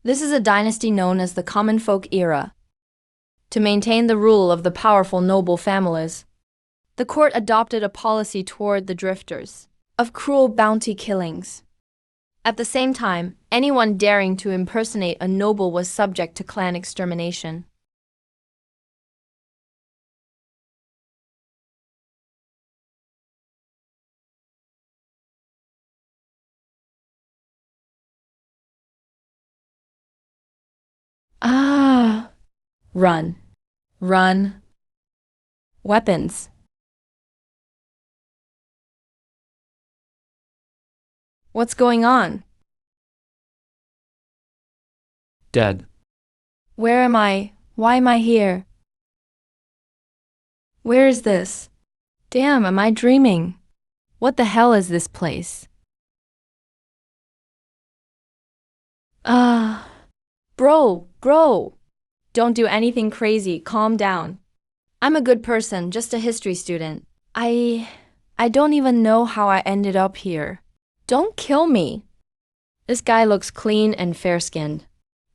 This is a dynasty known as the common folk era. To maintain the rule of the powerful noble families, the court adopted a policy toward the drifters of cruel bounty killings. At the same time, anyone daring to impersonate a noble was subject to clan extermination. Ah! Run. Run. Weapons. What's going on? Dead. Where am I? Why am I here? Where is this? Damn, am I dreaming? What the hell is this place? Bro, don't do anything crazy, calm down. I'm a good person, just a history student. I don't even know how I ended up here. Don't kill me. This guy looks clean and fair-skinned.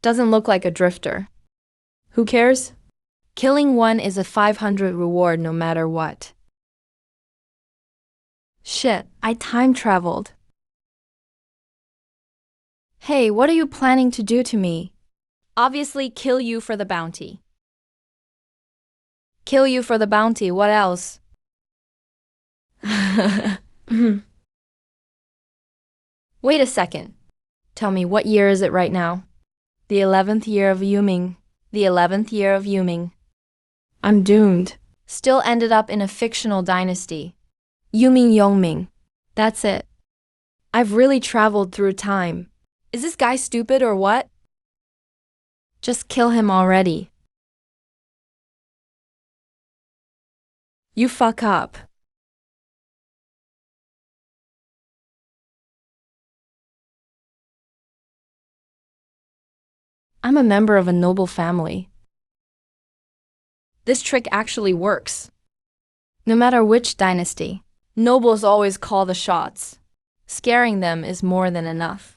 Doesn't look like a drifter. Who cares? Killing one is a 500 reward no matter what. Shit, I time traveled. Hey, what are you planning to do to me? Obviously, kill you for the bounty. Kill you for the bounty, what else? Wait a second. Tell me, what year is it right now? The 11th year of Yuming. The 11th year of Yuming. I'm doomed. Still ended up in a fictional dynasty. Yuming Yongming. That's it. I've really traveled through time. Is this guy stupid or what? Just kill him already. You fuck up. I'm a member of a noble family. This trick actually works. No matter which dynasty, nobles always call the shots. Scaring them is more than enough.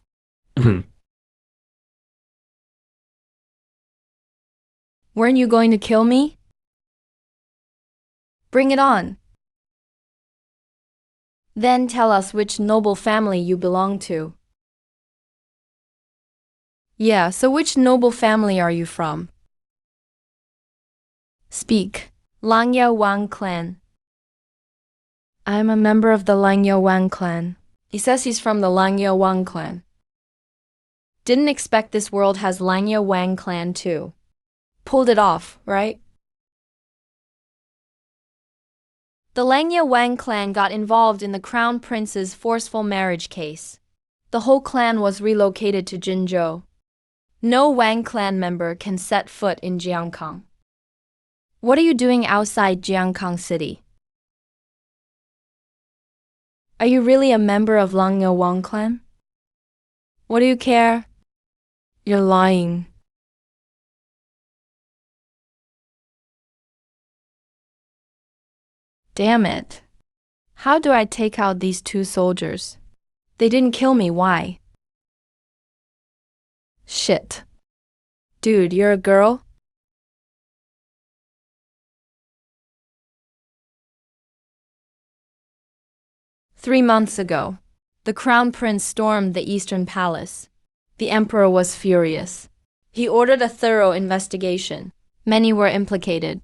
Weren't you going to kill me? Bring it on. Then tell us which noble family you belong to. Yeah, so which noble family are you from? Speak. Langyao Wang clan. I'm a member of the Langyao Wang clan. He says he's from the Langyao Wang clan. Didn't expect this world has Langyao Wang clan too. Pulled it off, right? The Langyao Wang clan got involved in the crown prince's forceful marriage case. The whole clan was relocated to Jinzhou. No Wang clan member can set foot in Jiangkang. What are you doing outside Jiangkang City? Are you really a member of Langyao Wang clan? What do you care? You're lying. Damn it. How do I take out these two soldiers? They didn't kill me, why? Shit. Dude, you're a girl? Three months ago, the crown prince stormed the Eastern Palace. The emperor was furious. He ordered a thorough investigation. Many were implicated.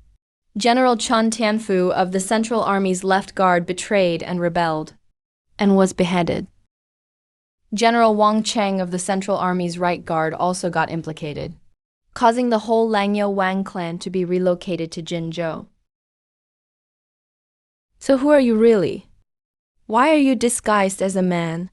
General Chen Tianfu of the Central Army's left guard betrayed and rebelled, and was beheaded. General Wang Cheng of the Central Army's right guard also got implicated, causing the whole Langyao Wang clan to be relocated to Jinzhou. So who are you really? Why are you disguised as a man?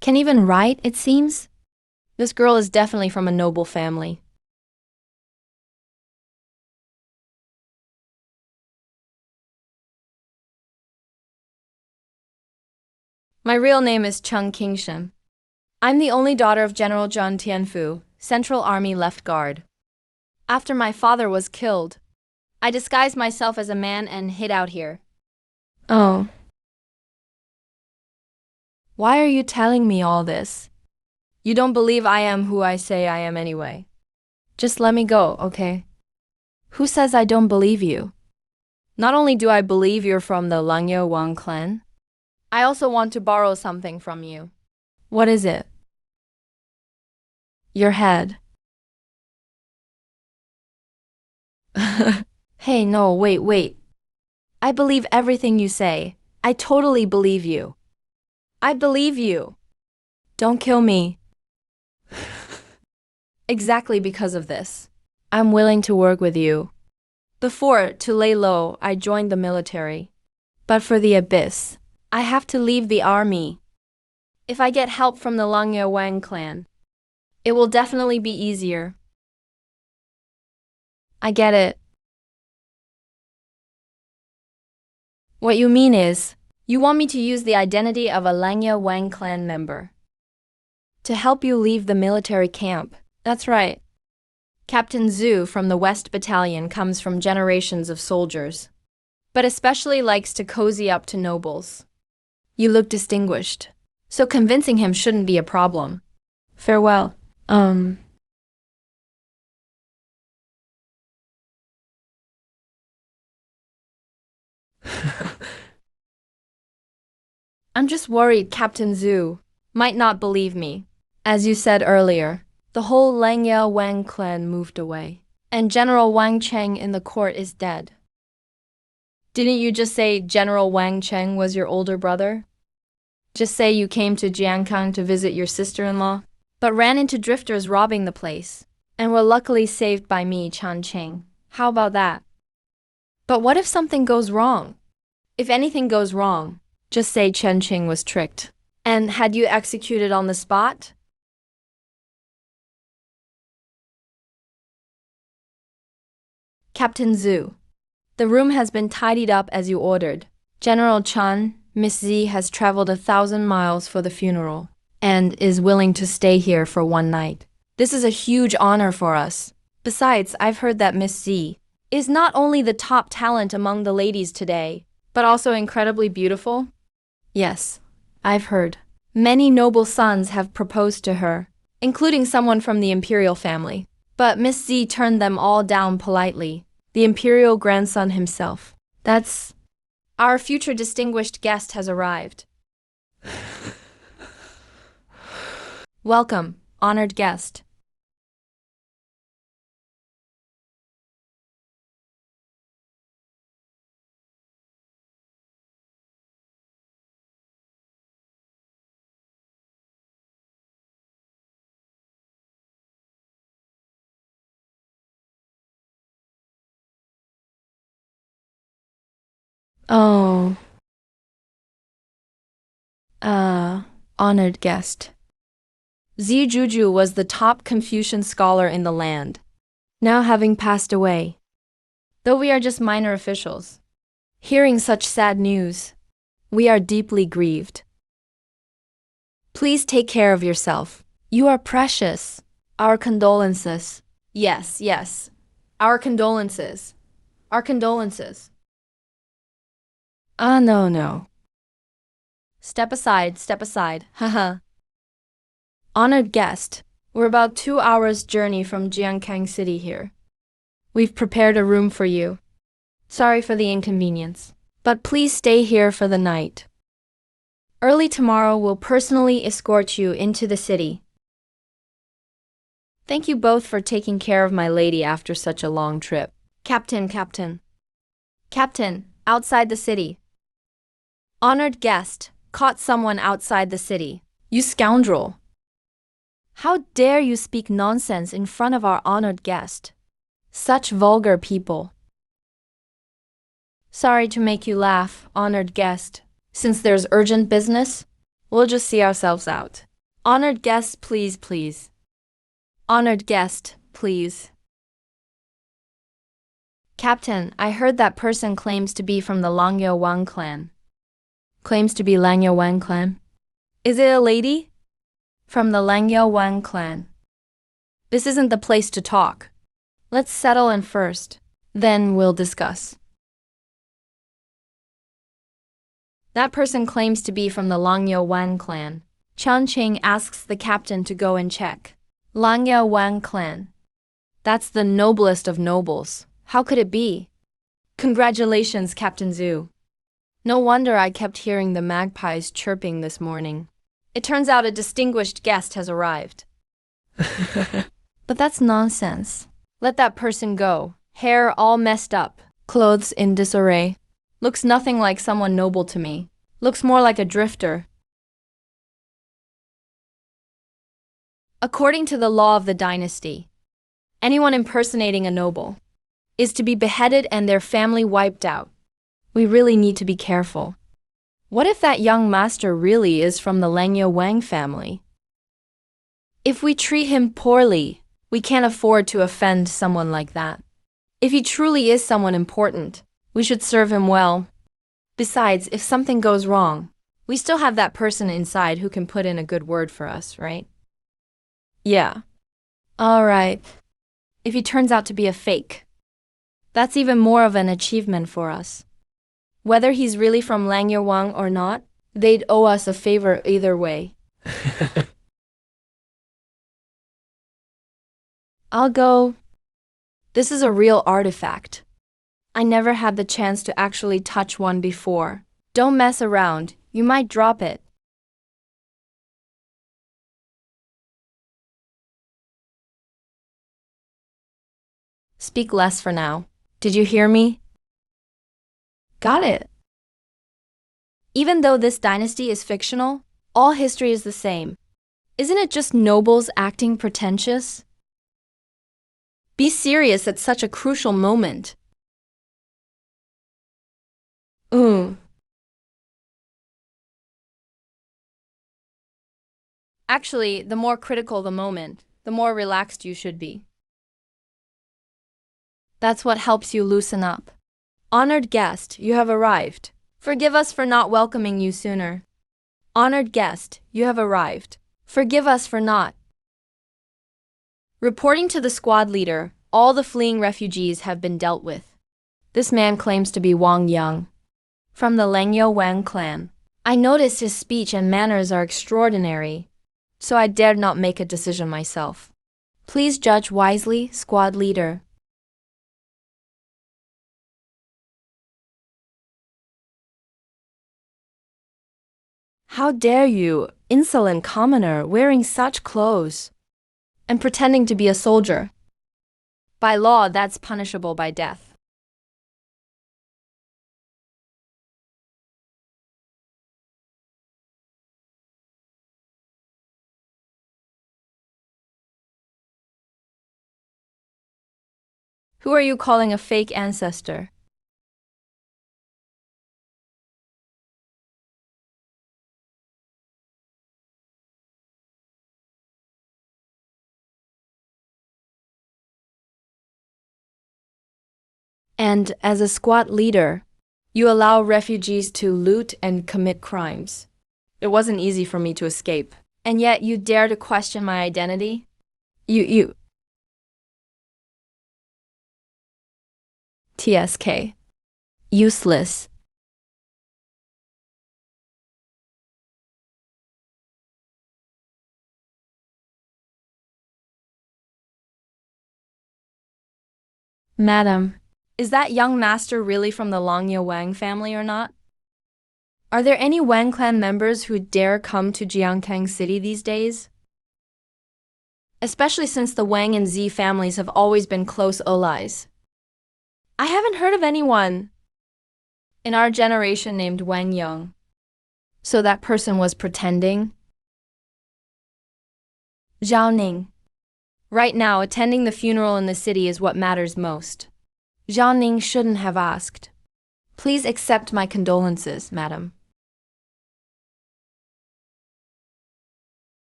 Can even write, it seems? This girl is definitely from a noble family. My real name is Cheng Qingshen. I'm the only daughter of General Zhang Tianfu, Central Army Left Guard. After my father was killed, I disguised myself as a man and hid out here. Oh, why are you telling me all this? You don't believe I am who I say I am anyway. Just let me go, okay? Who says I don't believe you? Not only do I believe you're from the Langya Wang clan, I also want to borrow something from you. What is it? Your head. Hey, no, wait. I believe everything you say. I totally believe you. I believe you. Don't kill me. Exactly because of this. I'm willing to work with you. Before, to lay low, I joined the military. But for the abyss, I have to leave the army. If I get help from the Langya Wang clan, it will definitely be easier. I get it. What you mean is, you want me to use the identity of a Langya Wang clan member to help you leave the military camp. That's right. Captain Zhu from the West Battalion comes from generations of soldiers, but especially likes to cozy up to nobles. You look distinguished, so convincing him shouldn't be a problem. Farewell. I'm just worried Captain Zhu might not believe me. As you said earlier, the whole Langya Wang clan moved away, and General Wang Cheng in the court is dead. Didn't you just say General Wang Cheng was your older brother? Just say you came to Jiankang to visit your sister-in-law, but ran into drifters robbing the place, and were luckily saved by me, Chan Cheng. How about that? But what if something goes wrong? If anything goes wrong, just say Chen Qing was tricked. And had you executed on the spot? Captain Zhu, the room has been tidied up as you ordered. General Chan, Miss Z has traveled 1,000 miles for the funeral and is willing to stay here for one night. This is a huge honor for us. Besides, I've heard that Miss Z is not only the top talent among the ladies today, but also incredibly beautiful. Yes, I've heard. Many noble sons have proposed to her, including someone from the imperial family. But Miss Z turned them all down politely. The imperial grandson himself. That's... Our future distinguished guest has arrived. Welcome, honored guest. Oh, honored guest. Zi Juju was the top Confucian scholar in the land, now having passed away. Though we are just minor officials, hearing such sad news, we are deeply grieved. Please take care of yourself. You are precious. Our condolences. Yes. Our condolences. Our condolences. No. Step aside. Haha. Honored guest, we're about 2 hours journey from Jiankang City here. We've prepared a room for you. Sorry for the inconvenience, but please stay here for the night. Early tomorrow we'll personally escort you into the city. Thank you both for taking care of my lady after such a long trip. Captain, outside the city. Honored guest, caught someone outside the city. You scoundrel. How dare you speak nonsense in front of our honored guest? Such vulgar people. Sorry to make you laugh, honored guest. Since there's urgent business, we'll just see ourselves out. Honored guest, please. Honored guest, please. Captain, I heard that person claims to be from the Langya Wang clan. Claims to be Langya Wang clan? Is it a lady? From the Langya Wang clan. This isn't the place to talk. Let's settle in first, then we'll discuss. That person claims to be from the Langyao Wang clan. Qiang Qing asks the captain to go and check. Langyao Wang clan. That's the noblest of nobles. How could it be? Congratulations, Captain Zhu. No wonder I kept hearing the magpies chirping this morning. It turns out a distinguished guest has arrived. But that's nonsense. Let that person go. Hair all messed up, clothes in disarray. Looks nothing like someone noble to me. Looks more like a drifter. According to the law of the dynasty, anyone impersonating a noble is to be beheaded and their family wiped out. We really need to be careful. What if that young master really is from the Langyao Wang family? If we treat him poorly, we can't afford to offend someone like that. If he truly is someone important, we should serve him well. Besides, if something goes wrong, we still have that person inside who can put in a good word for us, right? Yeah. All right. If he turns out to be a fake, that's even more of an achievement for us. Whether he's really from Langyao Wang or not, they'd owe us a favor either way. I'll go. This is a real artifact. I never had the chance to actually touch one before. Don't mess around, you might drop it. Speak less for now. Did you hear me? Got it. Even though this dynasty is fictional, all history is the same. Isn't it just nobles acting pretentious? Be serious at such a crucial moment. Actually, the more critical the moment, the more relaxed you should be. That's what helps you loosen up. Honored guest, you have arrived. Forgive us for not welcoming you sooner. Honored guest, you have arrived. Forgive us for not. Reporting to the squad leader, all the fleeing refugees have been dealt with. This man claims to be Wang Yang, from the Langyao Wang clan. I noticed his speech and manners are extraordinary, so I dared not make a decision myself. Please judge wisely, squad leader. How dare you, insolent commoner, wearing such clothes and pretending to be a soldier? By law, that's punishable by death. Who are you calling a fake ancestor? And as a squad leader, you allow refugees to loot and commit crimes. It wasn't easy for me to escape. And yet you dare to question my identity? You. TSK. Useless. Madam, is that young master really from the Langyao Wang family or not? Are there any Wang clan members who dare come to Jiangkang City these days? Especially since the Wang and Z families have always been close allies. I haven't heard of anyone in our generation named Wang Yang. So that person was pretending? Zhao Ning. Right now, attending the funeral in the city is what matters most. Zhao Ning shouldn't have asked. Please accept my condolences, madam.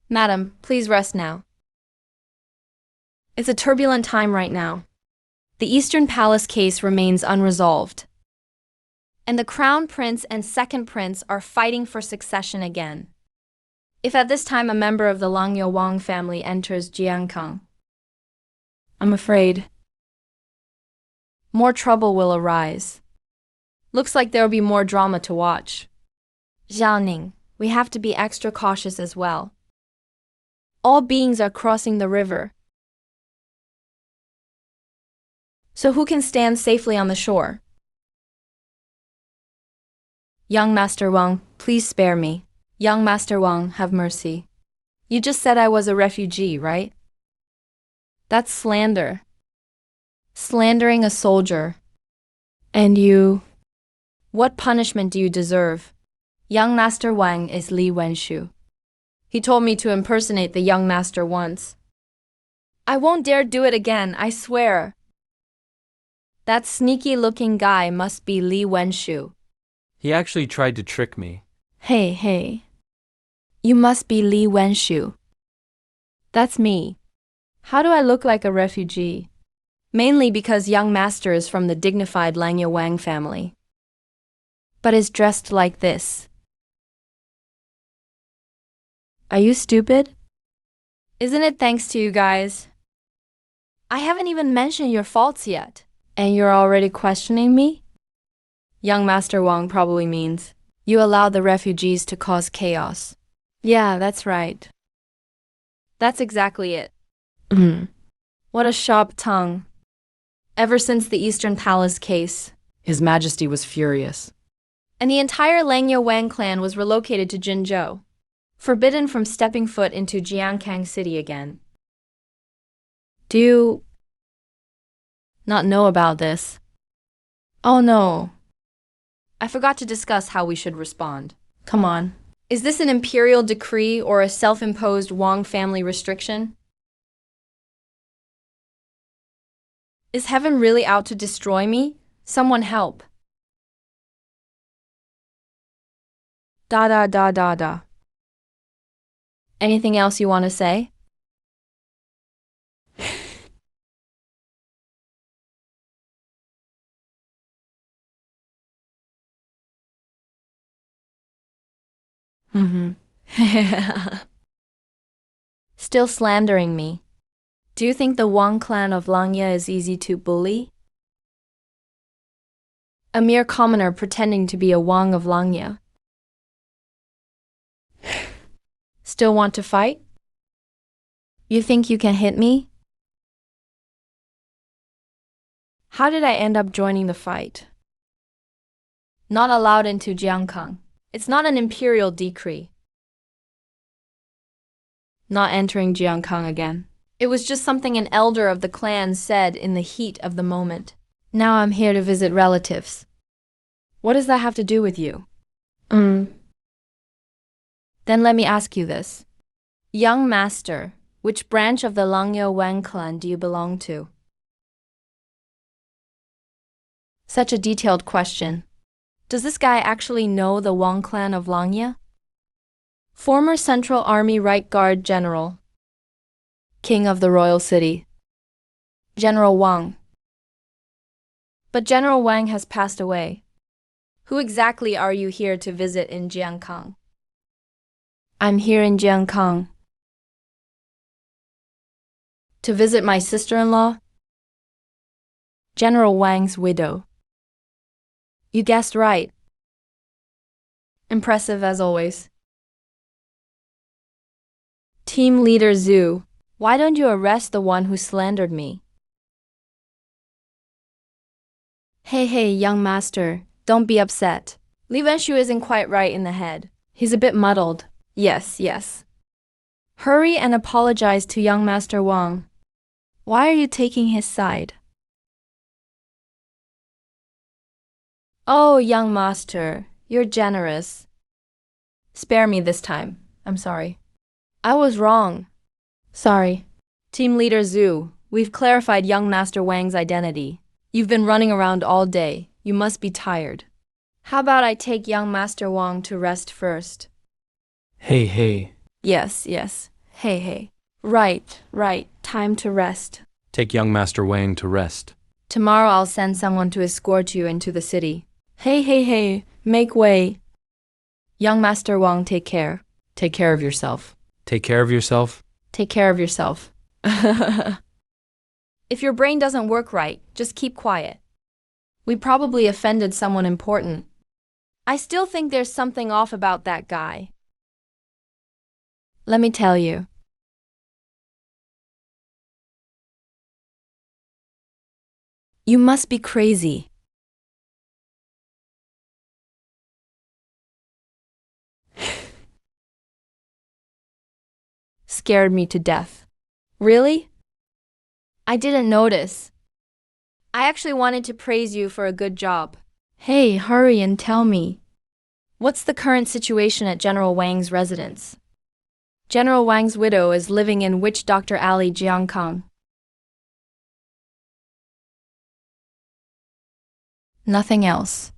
Madam, please rest now. It's a turbulent time right now. The Eastern Palace case remains unresolved, and the Crown Prince and Second Prince are fighting for succession again. if at this time a member of the Langya Wang family enters Jiankang? I'm afraid more trouble will arise. Looks like there will be more drama to watch. Xiaoning, we have to be extra cautious as well. All beings are crossing the river. So who can stand safely on the shore? Young Master Wang, please spare me. Young Master Wang, have mercy. You just said I was a refugee, right? That's slander. Slandering a soldier. And you? What punishment do you deserve? Young Master Wang is Li Wenshu. He told me to impersonate the young master once. I won't dare do it again, I swear. That sneaky-looking guy must be Li Wenshu. He actually tried to trick me. Hey. You must be Li Wenshu. That's me. How do I look like a refugee? Mainly because young master is from the dignified Langya Wang family. But is dressed like this. Are you stupid? Isn't it thanks to you guys? I haven't even mentioned your faults yet. And you're already questioning me? Young Master Wang probably means, you allow the refugees to cause chaos. Yeah, that's right. That's exactly it. What a sharp tongue. Ever since the Eastern Palace case, His Majesty was furious. and the entire Langya Wang clan was relocated to Jinzhou, forbidden from stepping foot into Jiankang City again. Do you not know about this? Oh no. I forgot to discuss how we should respond. Come on. Is this an imperial decree or a self-imposed Wang family restriction? Is heaven really out to destroy me? Someone help. Da. Anything else you want to say? Still slandering me. Do you think the Wang clan of Langya is easy to bully? A mere commoner pretending to be a Wang of Langya. Still want to fight? You think you can hit me? How did I end up joining the fight? Not allowed into Jiankang. It's not an imperial decree. Not entering Jiankang again. It was just something an elder of the clan said in the heat of the moment. Now I'm here to visit relatives. What does that have to do with you? Then let me ask you this. Young master, which branch of the Langya Wang clan do you belong to? Such a detailed question. Does this guy actually know the Wang clan of Langya? Former Central Army Right Guard General. King of the Royal City. General Wang. But General Wang has passed away. Who exactly are you here to visit in Jiankang? I'm here in Jiankang to visit my sister-in-law, General Wang's widow. You guessed right. Impressive as always. Team Leader Zhu, why don't you arrest the one who slandered me? Hey, young master, don't be upset. Li Wenshu isn't quite right in the head. He's a bit muddled. Yes. Hurry and apologize to young Master Wang. Why are you taking his side? Oh, young master, you're generous. Spare me this time. I'm sorry. I was wrong. Sorry. Team Leader Zhu, we've clarified young Master Wang's identity. You've been running around all day. You must be tired. How about I take young Master Wang to rest first? Hey. Yes. Hey. Right. Time to rest. Take young Master Wang to rest. Tomorrow I'll send someone to escort you into the city. Hey. Make way. Young Master Wang, take care. Take care of yourself. Take care of yourself. Take care of yourself. If your brain doesn't work right, just keep quiet. We probably offended someone important. I still think there's something off about that guy. Let me tell you. You must be crazy. Scared me to death. Really? I didn't notice. I actually wanted to praise you for a good job. Hey, hurry and tell me. What's the current situation at General Wang's residence? General Wang's widow is living in Witch Dr. Alley, Jiangkang. Nothing else.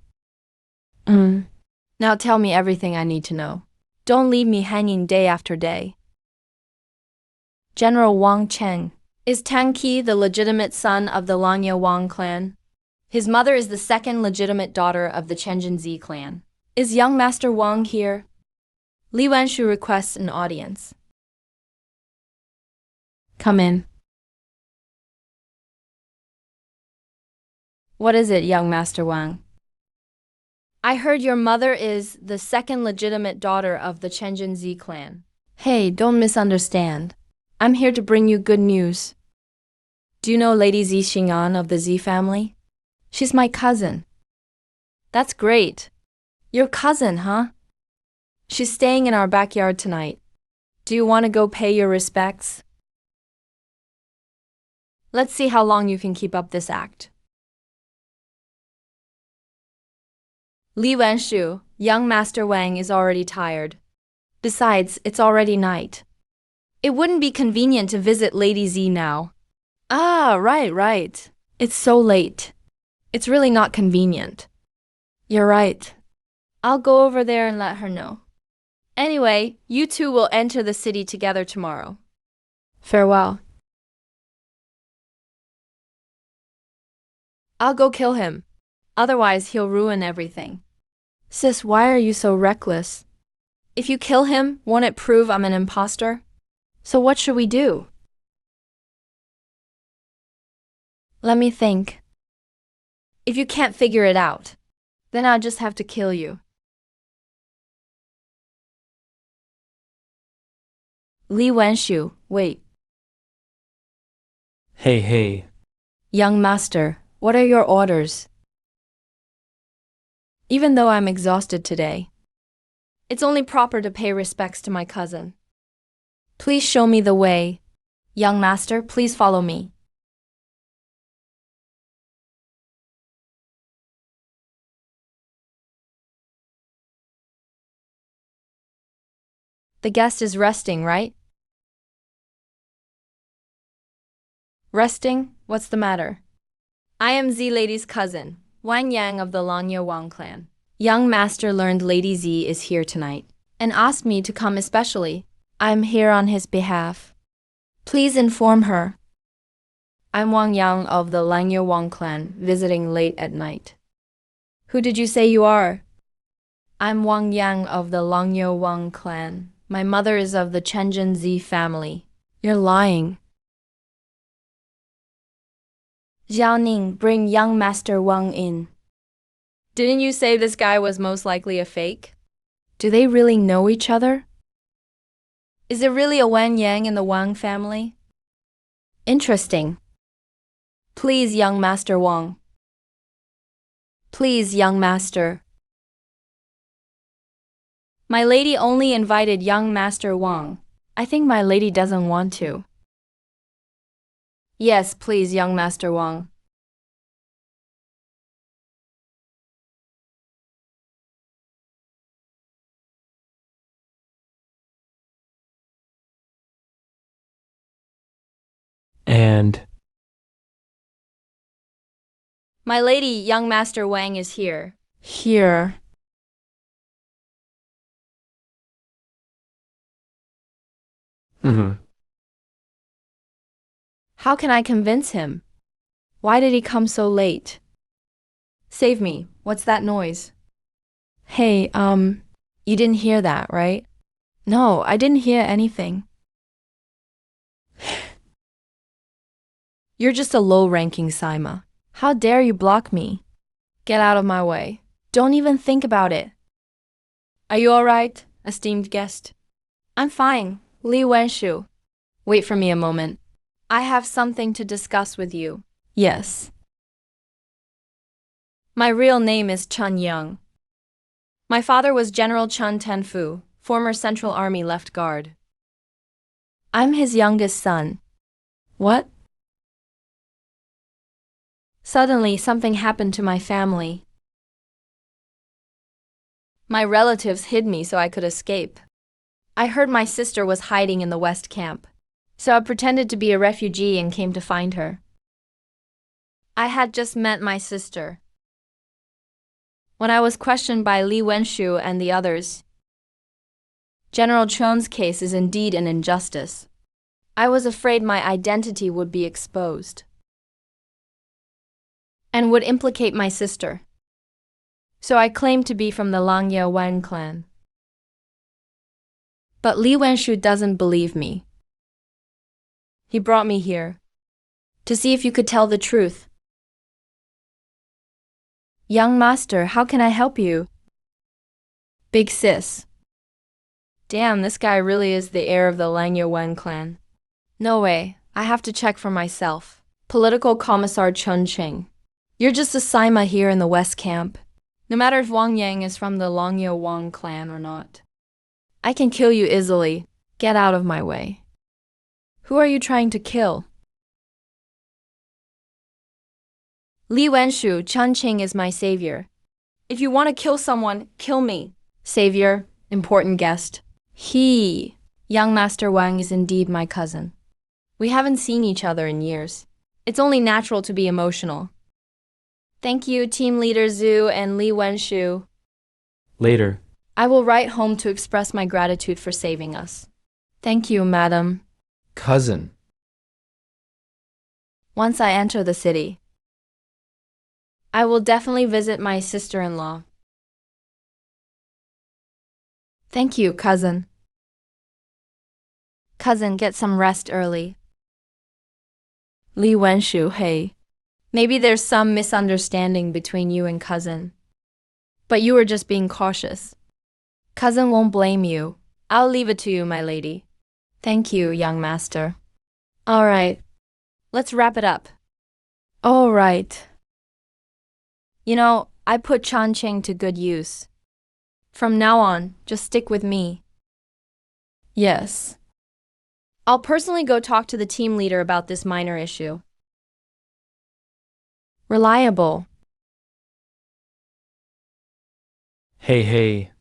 Now tell me everything I need to know. Don't leave me hanging day after day. General Wang Cheng. Is Tang Qi the legitimate son of the Langye Wang clan? His mother is the second legitimate daughter of the Chenjinzi clan. Is young Master Wang here? Li Wenshu requests an audience. Come in. What is it, young Master Wang? I heard your mother is the second legitimate daughter of the Chenjinzi clan. Hey, don't misunderstand. I'm here to bring you good news. Do you know Lady Zi Xing'an of the Zi family? She's my cousin. That's great. Your cousin, huh? She's staying in our backyard tonight. Do you want to go pay your respects? Let's see how long you can keep up this act. Li Wenshu, young Master Wang is already tired. Besides, it's already night. It wouldn't be convenient to visit Lady Zi now. Ah, right. It's so late. It's really not convenient. You're right. I'll go over there and let her know. Anyway, you two will enter the city together tomorrow. Farewell. I'll go kill him. Otherwise, he'll ruin everything. Sis, why are you so reckless? If you kill him, won't it prove I'm an imposter? So what should we do? Let me think. If you can't figure it out, then I'll just have to kill you. Li Wenshu, wait. Hey. Young master, what are your orders? Even though I'm exhausted today, it's only proper to pay respects to my cousin. Please show me the way. Young master, please follow me. The guest is resting, right? Resting? What's the matter? I am Z Lady's cousin, Wang Yang of the Langye Wang clan. Young master learned Lady Z is here tonight and asked me to come especially. I'm here on his behalf. Please inform her. I'm Wang Yang of the Langye Wang clan, visiting late at night. Who did you say you are? I'm Wang Yang of the Langye Wang clan. My mother is of the Chenjinzi family. You're lying. Jiaoning, bring young Master Wang in. Didn't you say this guy was most likely a fake? Do they really know each other? Is it really a Wang Yang in the Wang family? Interesting. Please, young Master Wang. Please, young master. My lady only invited young Master Wang. I think my lady doesn't want to. Yes, please, young Master Wang. And My lady, young Master Wang is here. Here. How can I convince him? Why did he come so late? Save me. What's that noise? Hey, you didn't hear that, right? No, I didn't hear anything. You're just a low-ranking Saima. How dare you block me? Get out of my way. Don't even think about it. Are you alright, esteemed guest? I'm fine, Li Wenshu. Wait for me a moment. I have something to discuss with you. Yes. My real name is Chun Young. My father was General Chun Tenfu, former Central Army Left Guard. I'm his youngest son. What? Suddenly, something happened to my family. My relatives hid me so I could escape. I heard my sister was hiding in the West Camp, so I pretended to be a refugee and came to find her. I had just met my sister. When I was questioned by Li Wenshu and the others, General Chun's case is indeed an injustice. I was afraid my identity would be exposed and would implicate my sister. So I claimed to be from the Langya Wan clan. But Li Wenshu doesn't believe me. He brought me here to see if you could tell the truth. Young master, how can I help you? Big sis. Damn, this guy really is the heir of the Langya Wan clan. No way, I have to check for myself. Political Commissar Chun Ching. You're just a Saima here in the West Camp. No matter if Wang Yang is from the Langya Wan clan or not. I can kill you easily. Get out of my way. Who are you trying to kill? Li Wenshu, Chun Ching is my savior. If you want to kill someone, kill me. Savior, important guest. Young Master Wang is indeed my cousin. We haven't seen each other in years. It's only natural to be emotional. Thank you, Team Leader Zhu and Li Wenshu. Later. I will write home to express my gratitude for saving us. Thank you, madam. Cousin. Once I enter the city, I will definitely visit my sister-in-law. Thank you, cousin. Cousin, get some rest early. Li Wenshu, hey. Maybe there's some misunderstanding between you and cousin. But you were just being cautious. Cousin won't blame you. I'll leave it to you, my lady. Thank you, young master. All right. Let's wrap it up. All right. You know, I put Chan Cheng to good use. From now on, just stick with me. Yes. I'll personally go talk to the team leader about this minor issue. Reliable. Hey, hey.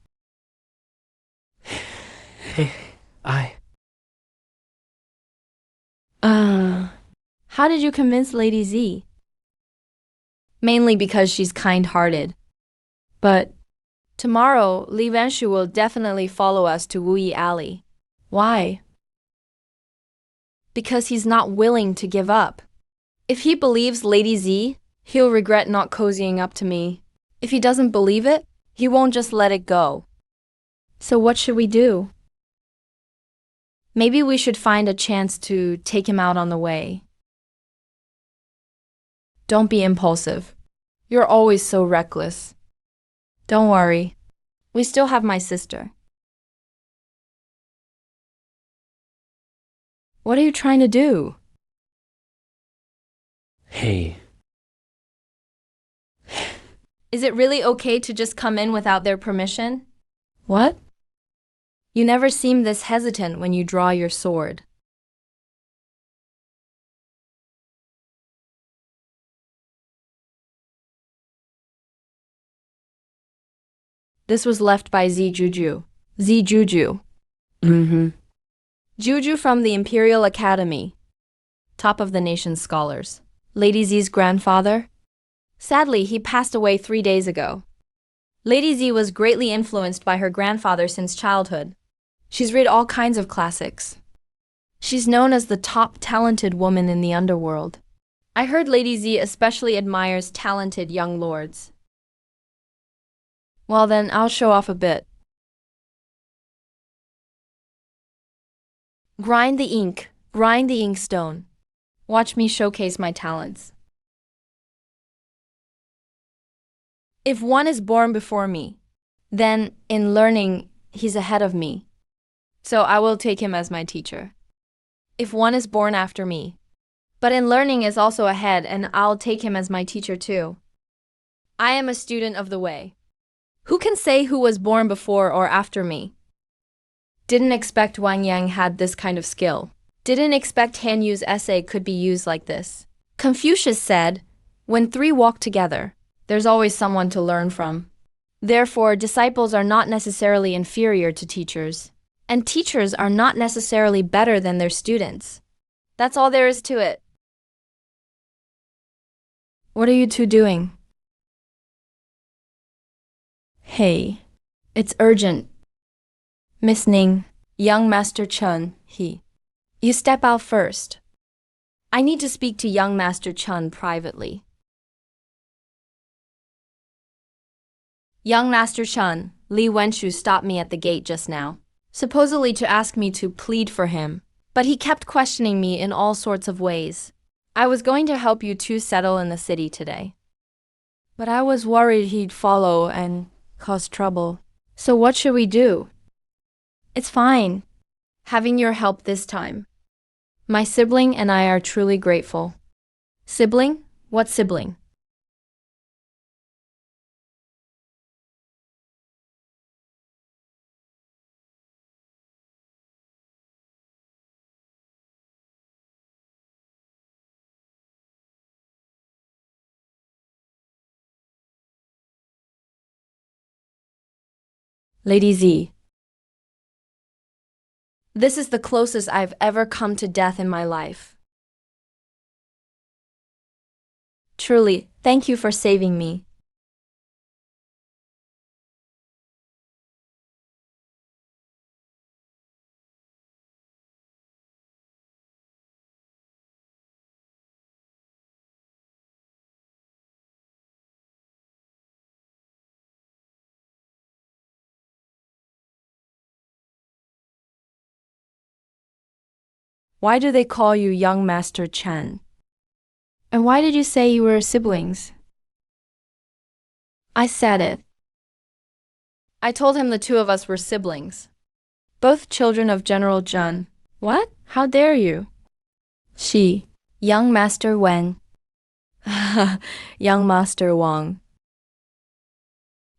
How did you convince Lady Z? Mainly because she's kind-hearted. But tomorrow, Li Wenshu will definitely follow us to Wuyi Alley. Why? Because he's not willing to give up. If he believes Lady Z, he'll regret not cozying up to me. If he doesn't believe it, he won't just let it go. So what should we do? Maybe we should find a chance to take him out on the way. Don't be impulsive. You're always so reckless. Don't worry. We still have my sister. What are you trying to do? Hey. Is it really okay to just come in without their permission? What? You never seem this hesitant when you draw your sword. This was left by Juju. Juju. Juju from the Imperial Academy. Top of the nation's scholars. Lady Z's grandfather? Sadly, he passed away 3 days ago. Lady Z was greatly influenced by her grandfather since childhood. She's read all kinds of classics. She's known as the top talented woman in the underworld. I heard Lady Z especially admires talented young lords. Well then, I'll show off a bit. Grind the ink, grind the inkstone. Watch me showcase my talents. If one is born before me, then in learning, he's ahead of me. So I will take him as my teacher. If one is born after me, but in learning is also ahead, and I'll take him as my teacher too. I am a student of the way. Who can say who was born before or after me? Didn't expect Wang Yang had this kind of skill. Didn't expect Han Yu's essay could be used like this. Confucius said, when three walk together, there's always someone to learn from. Therefore, disciples are not necessarily inferior to teachers, and teachers are not necessarily better than their students. That's all there is to it. What are you two doing? Hey, it's urgent. Miss Ning, young Master Chen, he. You step out first. I need to speak to young Master Chen privately. Young Master Chen, Li Wenshu stopped me at the gate just now, supposedly to ask me to plead for him, but he kept questioning me in all sorts of ways. I was going to help you two settle in the city today, but I was worried he'd follow and cause trouble. So what should we do? It's fine, having your help this time. My sibling and I are truly grateful. Sibling? What sibling? Lady Z. This is the closest I've ever come to death in my life. Truly, thank you for saving me. Why do they call you young Master Chen? And why did you say you were siblings? I said it. I told him the two of us were siblings. Both children of General Zhen. What? How dare you? She. Young Master Wen. Young Master Wang.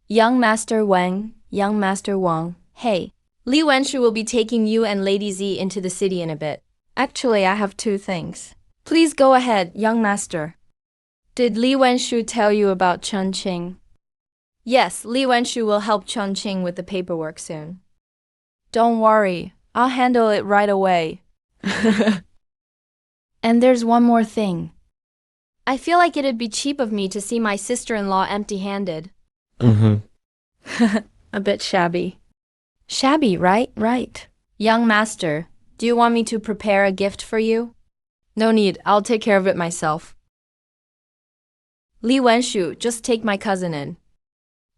Young Master Wen, Young Master Wang. Hey, Li Wenshu will be taking you and Lady Z into the city in a bit. Actually, I have two things. Please go ahead, young master. Did Li Wenshu tell you about Chen Qing? Yes, Li Wenshu will help Chen Qing with the paperwork soon. Don't worry, I'll handle it right away. And there's one more thing. I feel like it'd be cheap of me to see my sister-in-law empty-handed. A bit shabby. Shabby, right? Right. Young master, do you want me to prepare a gift for you? No need, I'll take care of it myself. Li Wenshu, just take my cousin in.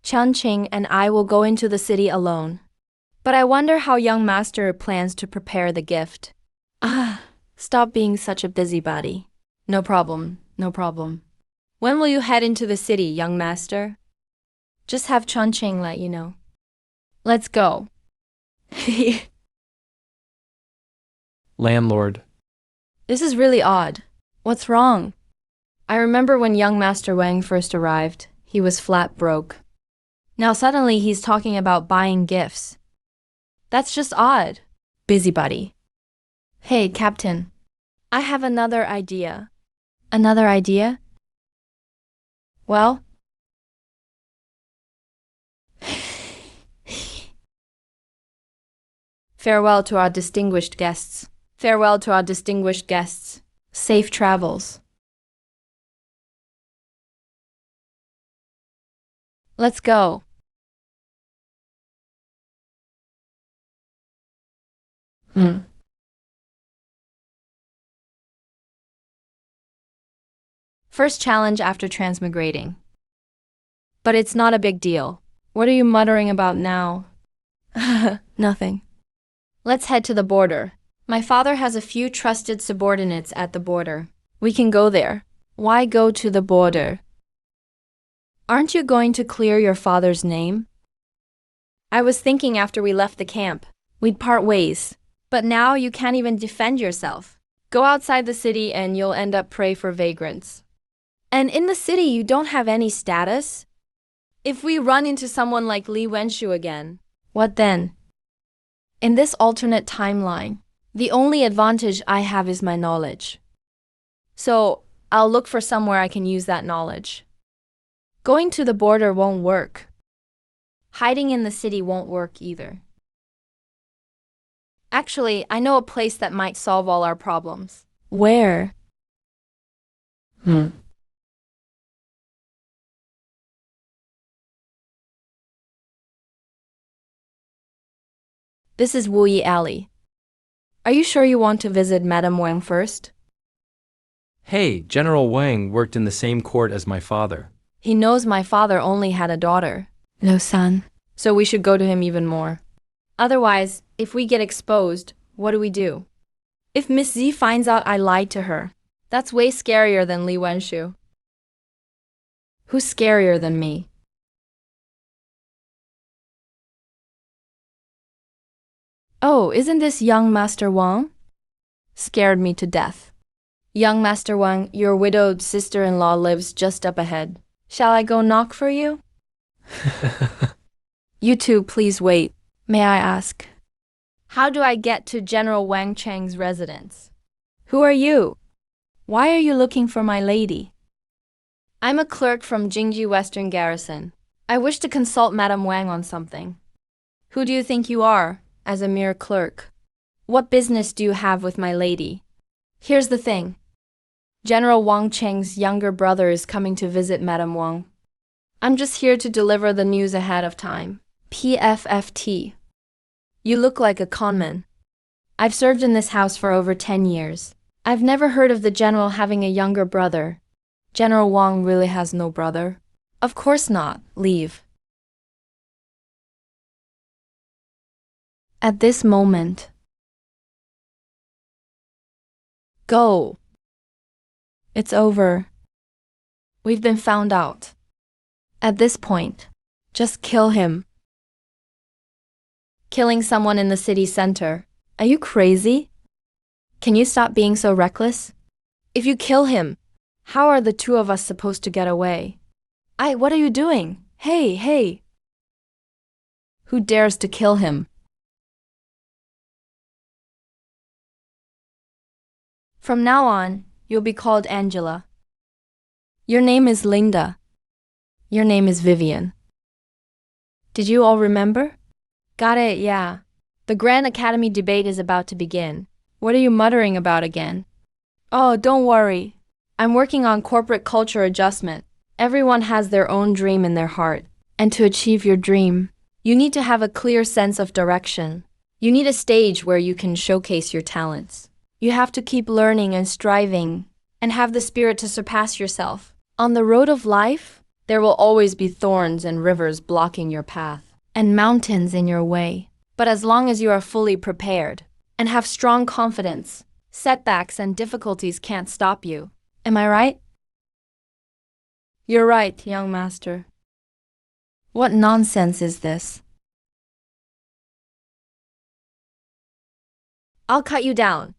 Chen Qing and I will go into the city alone. But I wonder how young master plans to prepare the gift. Stop being such a busybody. No problem, no problem. When will you head into the city, young master? Just have Chen Qing let you know. Let's go. Landlord. This is really odd. What's wrong? I remember when young Master Wang first arrived, he was flat broke. Now suddenly he's talking about buying gifts. That's just odd. Busybody. Hey, Captain. I have another idea. Another idea? Well? Farewell to our distinguished guests. Farewell to our distinguished guests. Safe travels. Let's go. First challenge after transmigrating. But it's not a big deal. What are you muttering about now? Nothing. Let's head to the border. My father has a few trusted subordinates at the border. We can go there. Why go to the border? Aren't you going to clear your father's name? I was thinking after we left the camp, we'd part ways. But now you can't even defend yourself. Go outside the city and you'll end up prey for vagrants. And in the city you don't have any status? If we run into someone like Li Wenshu again, what then? In this alternate timeline, the only advantage I have is my knowledge. So, I'll look for somewhere I can use that knowledge. Going to the border won't work. Hiding in the city won't work either. Actually, I know a place that might solve all our problems. Where? This is Wuyi Alley. Are you sure you want to visit Madame Wang first? Hey, General Wang worked in the same court as my father. He knows my father only had a daughter. No son. So we should go to him even more. Otherwise, if we get exposed, what do we do? If Miss Z finds out I lied to her, that's way scarier than Li Wenshu. Who's scarier than me? Oh, isn't this young Master Wang? Scared me to death. Young Master Wang, your widowed sister-in-law lives just up ahead. Shall I go knock for you? You two, please wait. May I ask? How do I get to General Wang Cheng's residence? Who are you? Why are you looking for my lady? I'm a clerk from Jingji Western Garrison. I wish to consult Madame Wang on something. Who do you think you are, as a mere clerk? What business do you have with my lady? Here's the thing. General Wang Cheng's younger brother is coming to visit Madame Wang. I'm just here to deliver the news ahead of time. PFFT. You look like a conman. I've served in this house for over 10 years. I've never heard of the general having a younger brother. General Wang really has no brother? Of course not. Leave. At this moment. Go. It's over. We've been found out. At this point, just kill him. Killing someone in the city center. Are you crazy? Can you stop being so reckless? If you kill him, how are the two of us supposed to get away? What are you doing? Hey! Who dares to kill him? From now on, you'll be called Angela. Your name is Linda. Your name is Vivian. Did you all remember? Got it, yeah. The Grand Academy debate is about to begin. What are you muttering about again? Oh, don't worry. I'm working on corporate culture adjustment. Everyone has their own dream in their heart. And to achieve your dream, you need to have a clear sense of direction. You need a stage where you can showcase your talents. You have to keep learning and striving, and have the spirit to surpass yourself. On the road of life, there will always be thorns and rivers blocking your path, and mountains in your way. But as long as you are fully prepared, and have strong confidence, setbacks and difficulties can't stop you. Am I right? You're right, young master. What nonsense is this? I'll cut you down.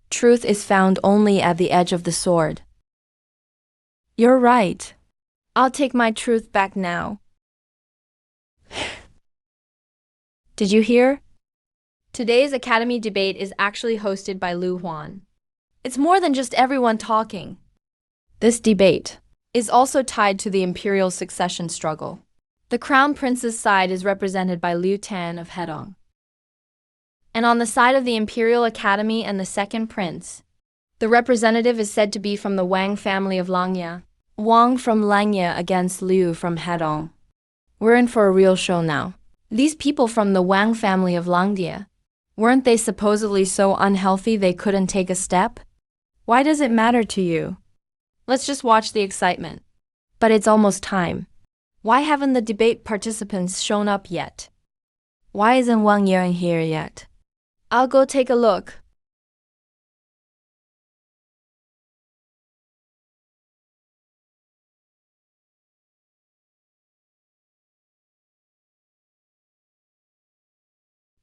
Truth is found only at the edge of the sword. You're right. I'll take my truth back now. Did you hear? Today's Academy debate is actually hosted by Lu Huan. It's more than just everyone talking. This debate is also tied to the imperial succession struggle. The Crown Prince's side is represented by Liu Tan of Hedong. And on the side of the Imperial Academy and the Second Prince, the representative is said to be from the Wang family of Langya. Wang from Langya against Liu from Hedong. We're in for a real show now. These people from the Wang family of Langya, weren't they supposedly so unhealthy they couldn't take a step? Why does it matter to you? Let's just watch the excitement. But it's almost time. Why haven't the debate participants shown up yet? Why isn't Wang Yang here yet? I'll go take a look.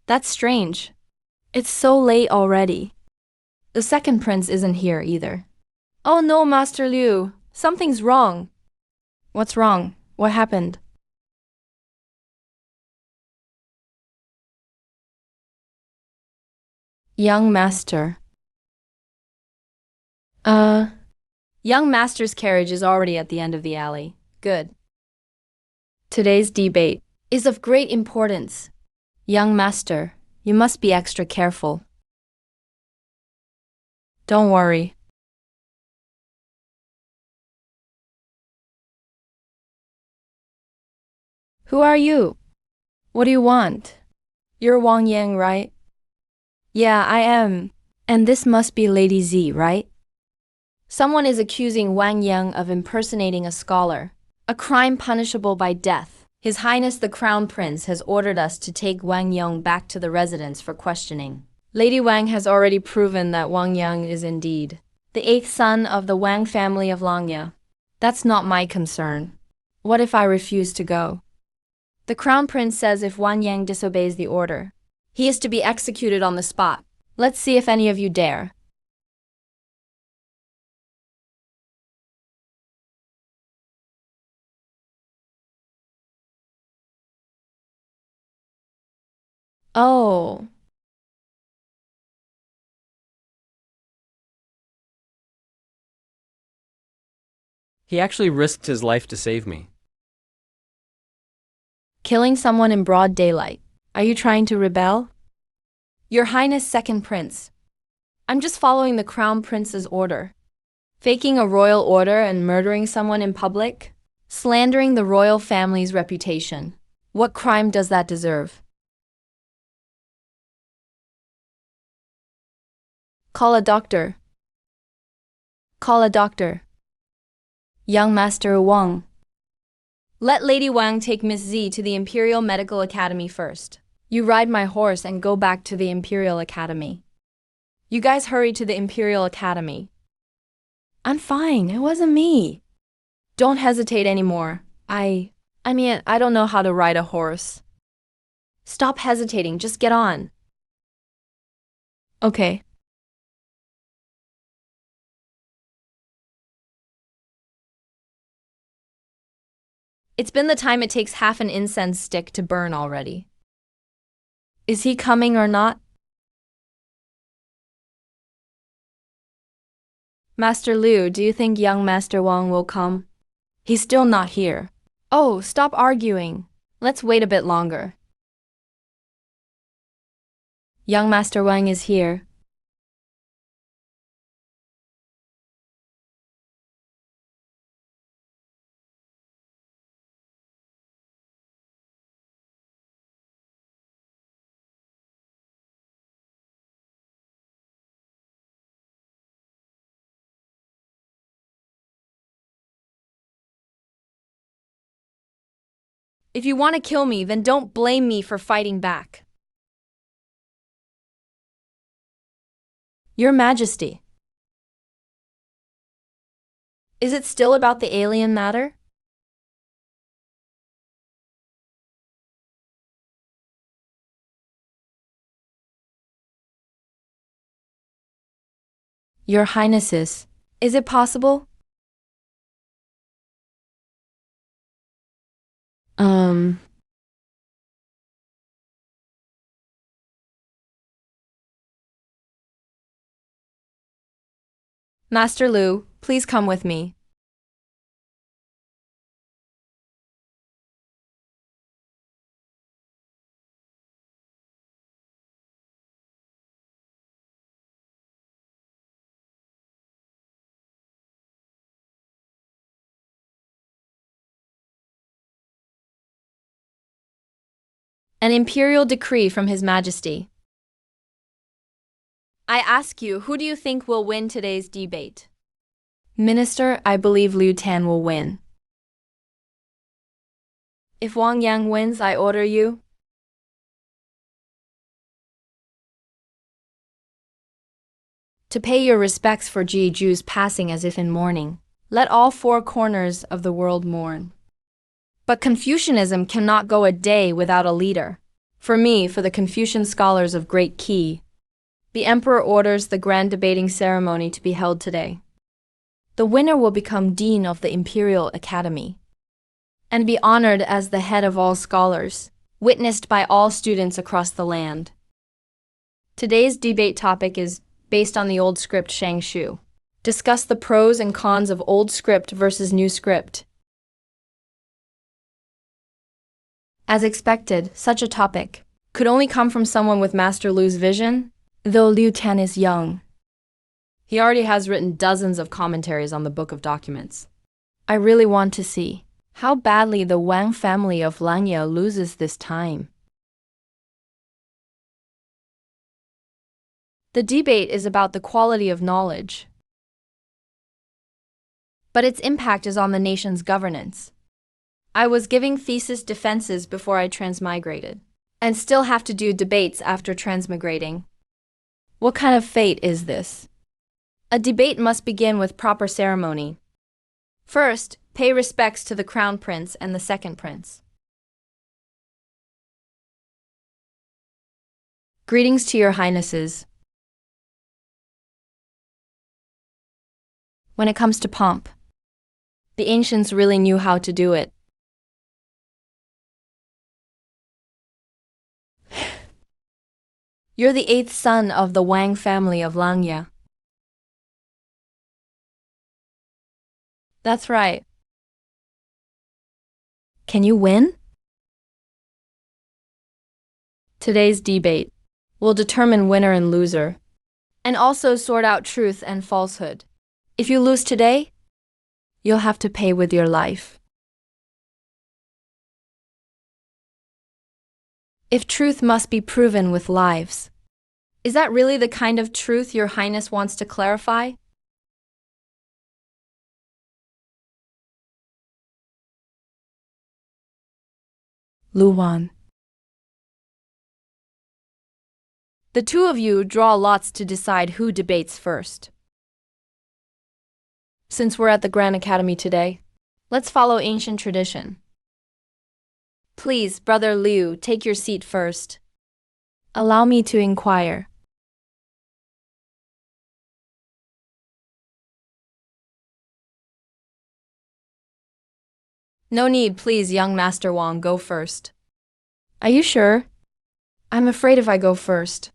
That's strange. It's so late already. The second prince isn't here either. Oh no, Master Liu. Something's wrong. What's wrong? What happened? Young Master. Young Master's carriage is already at the end of the alley. Good. Today's debate is of great importance. Young Master, you must be extra careful. Don't worry. Who are you? What do you want? You're Wang Yang, right? Yeah, I am. And this must be Lady Z, right? Someone is accusing Wang Yang of impersonating a scholar, a crime punishable by death. His Highness the Crown Prince has ordered us to take Wang Yang back to the residence for questioning. Lady Wang has already proven that Wang Yang is indeed the eighth son of the Wang family of Langya. That's not my concern. What if I refuse to go? The Crown Prince says if Wang Yang disobeys the order, he is to be executed on the spot. Let's see if any of you dare. Oh. He actually risked his life to save me. Killing someone in broad daylight. Are you trying to rebel? Your Highness Second Prince. I'm just following the Crown Prince's order. Faking a royal order and murdering someone in public? Slandering the royal family's reputation. What crime does that deserve? Call a doctor. Call a doctor. Young Master Wang. Let Lady Wang take Miss Z to the Imperial Medical Academy first. You ride my horse and go back to the Imperial Academy. You guys hurry to the Imperial Academy. I'm fine, it wasn't me. Don't hesitate anymore. I don't know how to ride a horse. Stop hesitating, just get on. Okay. It's been the time it takes half an incense stick to burn already. Is he coming or not? Master Liu, do you think young Master Wang will come? He's still not here. Oh, stop arguing. Let's wait a bit longer. Young Master Wang is here. If you want to kill me, then don't blame me for fighting back. Your Majesty. Is it still about the alien matter? Your Highnesses, is it possible? Master Liu, please come with me. An imperial decree from His Majesty. I ask you, who do you think will win today's debate? Minister, I believe Liu Tan will win. If Wang Yang wins, I order you. To pay your respects for Jews passing as if in mourning. Let all four corners of the world mourn. But Confucianism cannot go a day without a leader. For the Confucian scholars of great key, the emperor orders the grand debating ceremony to be held today. The winner will become dean of the Imperial Academy and be honored as the head of all scholars, witnessed by all students across the land. Today's debate topic is based on the old script Shangshu. Discuss the pros and cons of old script versus new script. As expected, such a topic could only come from someone with Master Liu's vision, though Liu Tan is young. He already has written dozens of commentaries on the Book of Documents. I really want to see how badly the Wang family of Langya loses this time. The debate is about the quality of knowledge, but its impact is on the nation's governance. I was giving thesis defenses before I transmigrated, and still have to do debates after transmigrating. What kind of fate is this? A debate must begin with proper ceremony. First, pay respects to the crown prince and the second prince. Greetings to your highnesses. When it comes to pomp, the ancients really knew how to do it. You're the eighth son of the Wang family of Langya. That's right. Can you win? Today's debate will determine winner and loser, and also sort out truth and falsehood. If you lose today, you'll have to pay with your life. If truth must be proven with lives, is that really the kind of truth your highness wants to clarify? Luwan. The two of you draw lots to decide who debates first. Since we're at the Grand Academy today, let's follow ancient tradition. Please, Brother Liu, take your seat first. Allow me to inquire. No need, please, young Master Wang, go first. Are you sure? I'm afraid if I go first,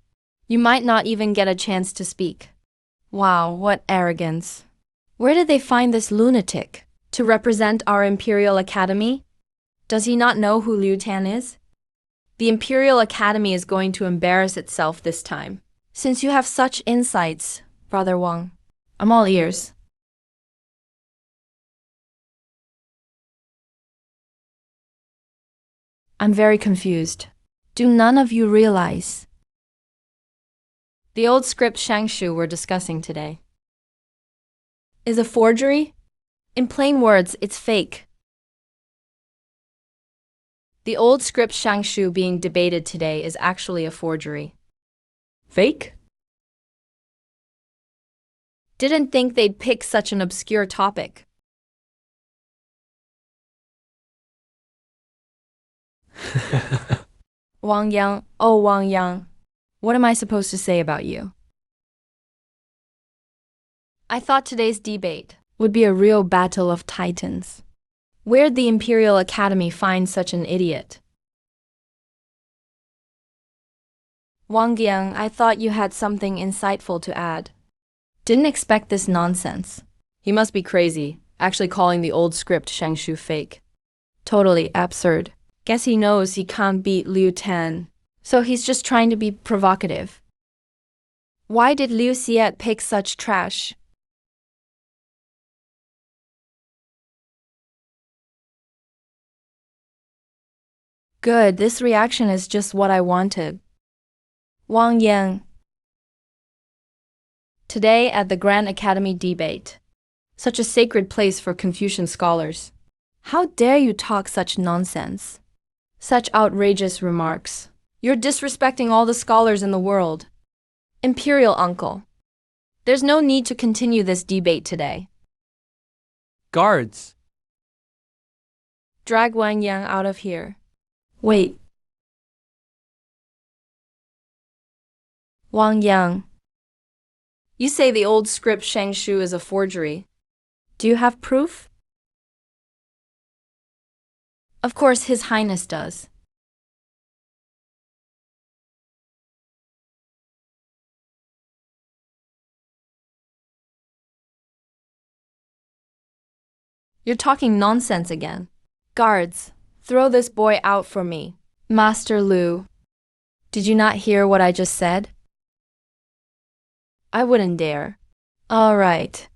you might not even get a chance to speak. Wow, what arrogance. Where did they find this lunatic to represent our Imperial Academy? Does he not know who Liu Tan is? The Imperial Academy is going to embarrass itself this time. Since you have such insights, Brother Wang, I'm all ears. I'm very confused. Do none of you realize the old script Shangshu we're discussing today is a forgery? In plain words, it's fake. The old script Shangshu being debated today is actually a forgery. Fake? Didn't think they'd pick such an obscure topic. Wang Yang, oh Wang Yang, what am I supposed to say about you? I thought today's debate would be a real battle of titans. Where'd the Imperial Academy find such an idiot? Wang Yang, I thought you had something insightful to add. Didn't expect this nonsense. He must be crazy, actually calling the old script Shangshu fake. Totally absurd. Guess he knows he can't beat Liu Tan, so he's just trying to be provocative. Why did Liu Xiet pick such trash? Good, this reaction is just what I wanted. Wang Yang. Today at the Grand Academy debate, such a sacred place for Confucian scholars. How dare you talk such nonsense? Such outrageous remarks. You're disrespecting all the scholars in the world. Imperial uncle, There's no need to continue this debate today. Guards! Drag Wang Yang out of here. Wait. Wang Yang. You say the old script Shang Shu is a forgery. Do you have proof? Of course, His Highness does. You're talking nonsense again. Guards, throw this boy out for me. Master Liu, did you not hear what I just said? I wouldn't dare. All right.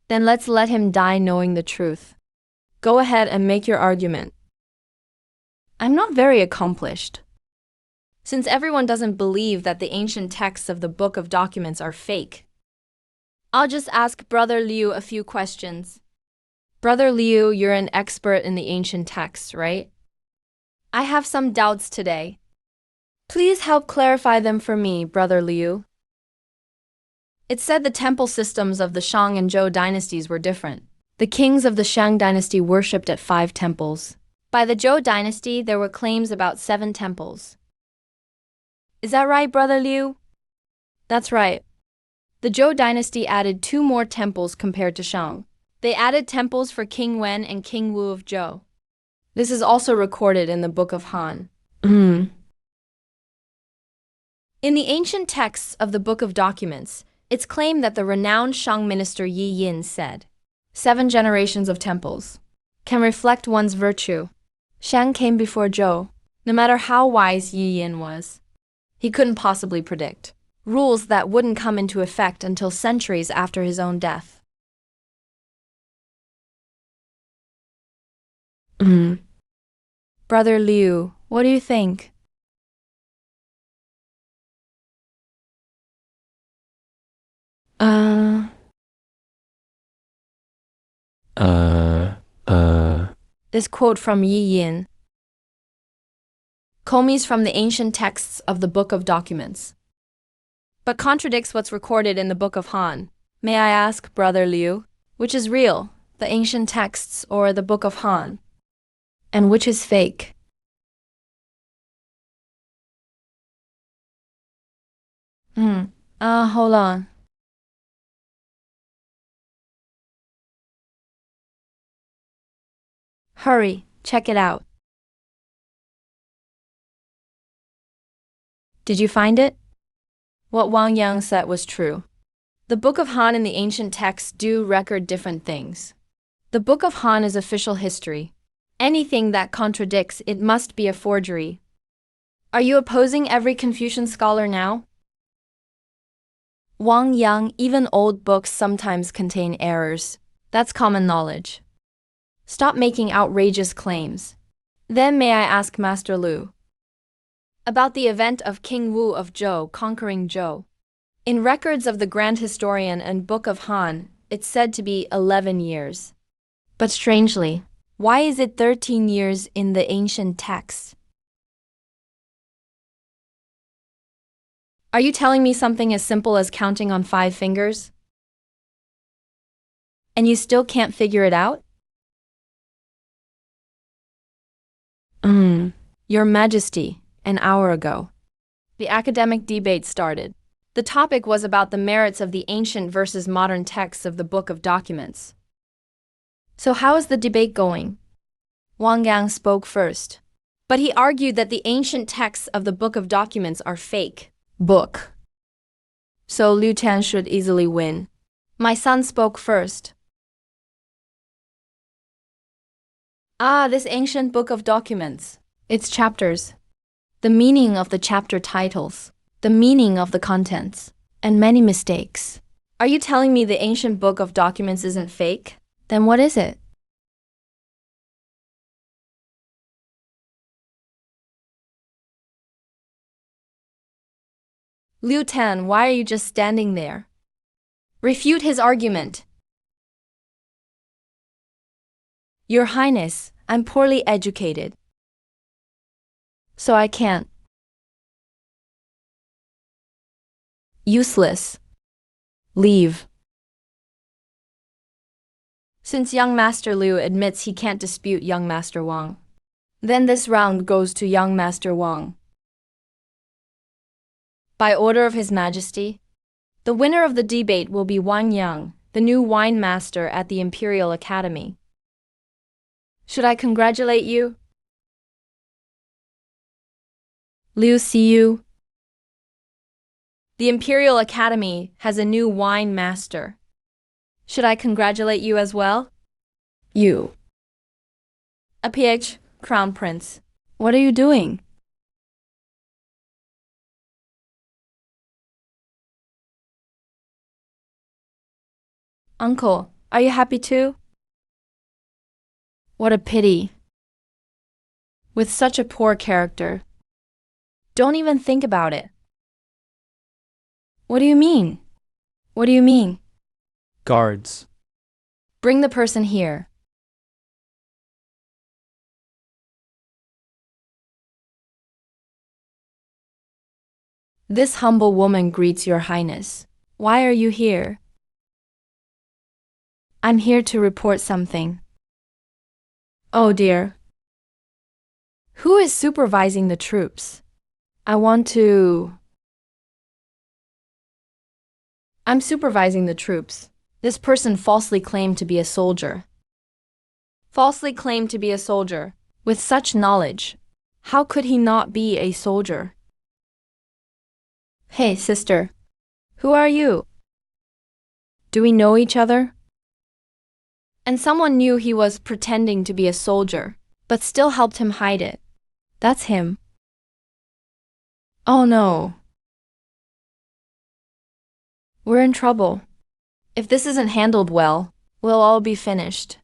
Then let's let him die knowing the truth. Go ahead and make your argument. I'm not very accomplished. Since everyone doesn't believe that the ancient texts of the Book of Documents are fake, I'll just ask Brother Liu a few questions. Brother Liu, you're an expert in the ancient texts, right? I have some doubts today. Please help clarify them for me, Brother Liu. It said the temple systems of the Shang and Zhou dynasties were different. The kings of the Shang dynasty worshipped at 5 temples. By the Zhou dynasty, there were claims about 7 temples. Is that right, Brother Liu? That's right. The Zhou dynasty added 2 more temples compared to Shang. They added temples for King Wen and King Wu of Zhou. This is also recorded in the Book of Han. In the ancient texts of the Book of Documents, it's claimed that the renowned Shang minister Yi Yin said, 7 generations of temples can reflect one's virtue. Shang came before Zhou. No matter how wise Yi Yin was, he couldn't possibly predict rules that wouldn't come into effect until centuries after his own death. Brother Liu, what do you think? This quote from Yi Yin. Comes from the ancient texts of the Book of Documents, but contradicts what's recorded in the Book of Han. May I ask, Brother Liu, which is real, the ancient texts or the Book of Han? And which is fake? Hold on. Hurry, check it out. Did you find it? What Wang Yang said was true. The Book of Han and the ancient texts do record different things. The Book of Han is official history. Anything that contradicts it must be a forgery. Are you opposing every Confucian scholar now? Wang Yang, even old books sometimes contain errors. That's common knowledge. Stop making outrageous claims. Then may I ask Master Liu about the event of King Wu of Zhou conquering Zhou. In records of the Grand Historian and Book of Han, it's said to be 11 years. But strangely, why is it 13 years in the ancient texts? Are you telling me something as simple as counting on 5 fingers? And you still can't figure it out? Your Majesty, an hour ago, the academic debate started. The topic was about the merits of the ancient versus modern texts of the Book of Documents. So how is the debate going? Wang Yang spoke first, but he argued that the ancient texts of the Book of Documents are fake book. So Liu Tian should easily win. My son spoke first. This ancient Book of Documents. Its chapters, the meaning of the chapter titles, the meaning of the contents, and many mistakes. Are you telling me the ancient Book of Documents isn't fake? Then what is it? Liu Tan, why are you just standing there? Refute his argument. Your Highness, I'm poorly educated, so I can't. Useless. Leave. Since young Master Liu admits he can't dispute young Master Wang, then this round goes to young Master Wang. By order of His Majesty, the winner of the debate will be Wang Yang, the new wine master at the Imperial Academy. Should I congratulate you? Liu Xiyu. The Imperial Academy has a new wine master. Should I congratulate you as well? You. A PhD, Crown Prince. What are you doing? Uncle, are you happy too? What a pity. With such a poor character. Don't even think about it. What do you mean? What do you mean? Guards. Bring the person here. This humble woman greets Your Highness. Why are you here? I'm here to report something. Oh dear. Who is supervising the troops? I'm supervising the troops. This person falsely claimed to be a soldier. Falsely claimed to be a soldier. With such knowledge, how could he not be a soldier? Hey, sister. Who are you? Do we know each other? And someone knew he was pretending to be a soldier, but still helped him hide it. That's him. Oh no. We're in trouble. If this isn't handled well, we'll all be finished.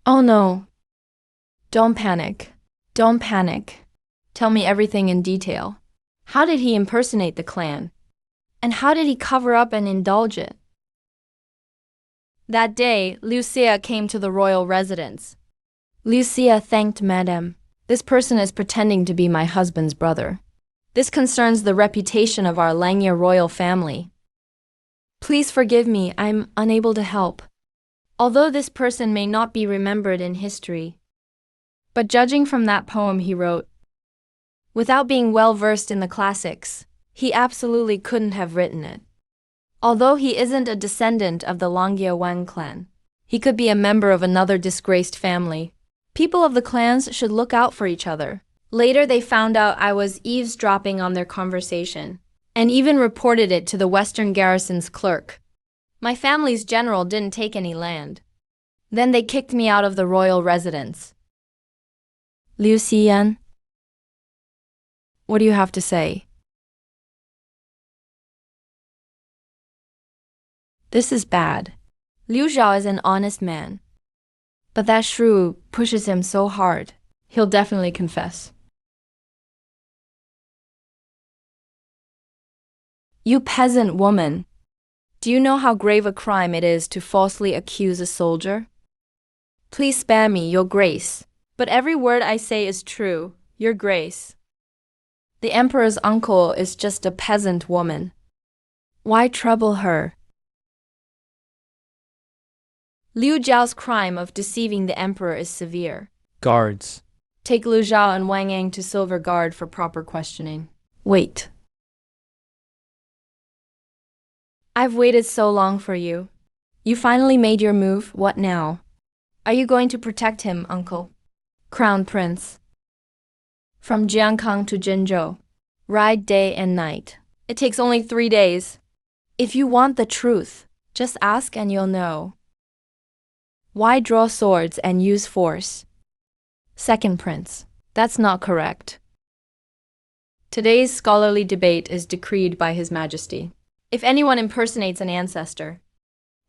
Oh no. Don't panic. Don't panic. Tell me everything in detail. How did he impersonate the clan? And how did he cover up and indulge it? That day, Lucia came to the royal residence. Lucia thanked Madame. This person is pretending to be my husband's brother. This concerns the reputation of our Langye royal family. Please forgive me, I'm unable to help. Although this person may not be remembered in history. But judging from that poem he wrote, without being well versed in the classics, he absolutely couldn't have written it. Although he isn't a descendant of the Langye Wang clan, he could be a member of another disgraced family. People of the clans should look out for each other. Later they found out I was eavesdropping on their conversation, and even reported it to the Western Garrison's clerk. My family's general didn't take any land. Then they kicked me out of the royal residence. Liu Xiyan, what do you have to say? This is bad. Liu Zhao is an honest man. But that shrew pushes him so hard, he'll definitely confess. You peasant woman. Do you know how grave a crime it is to falsely accuse a soldier? Please spare me, Your Grace. But every word I say is true, Your Grace. The Emperor's uncle is just a peasant woman. Why trouble her? Liu Zhao's crime of deceiving the Emperor is severe. Guards. Take Liu Zhao and Wang Yang to Silver Guard for proper questioning. Wait. I've waited so long for you. You finally made your move, what now? Are you going to protect him, uncle? Crown Prince. From Jiankang to Jinzhou. Ride day and night. It takes only 3 days. If you want the truth, just ask and you'll know. Why draw swords and use force? Second Prince. That's not correct. Today's scholarly debate is decreed by His Majesty. If anyone impersonates an ancestor,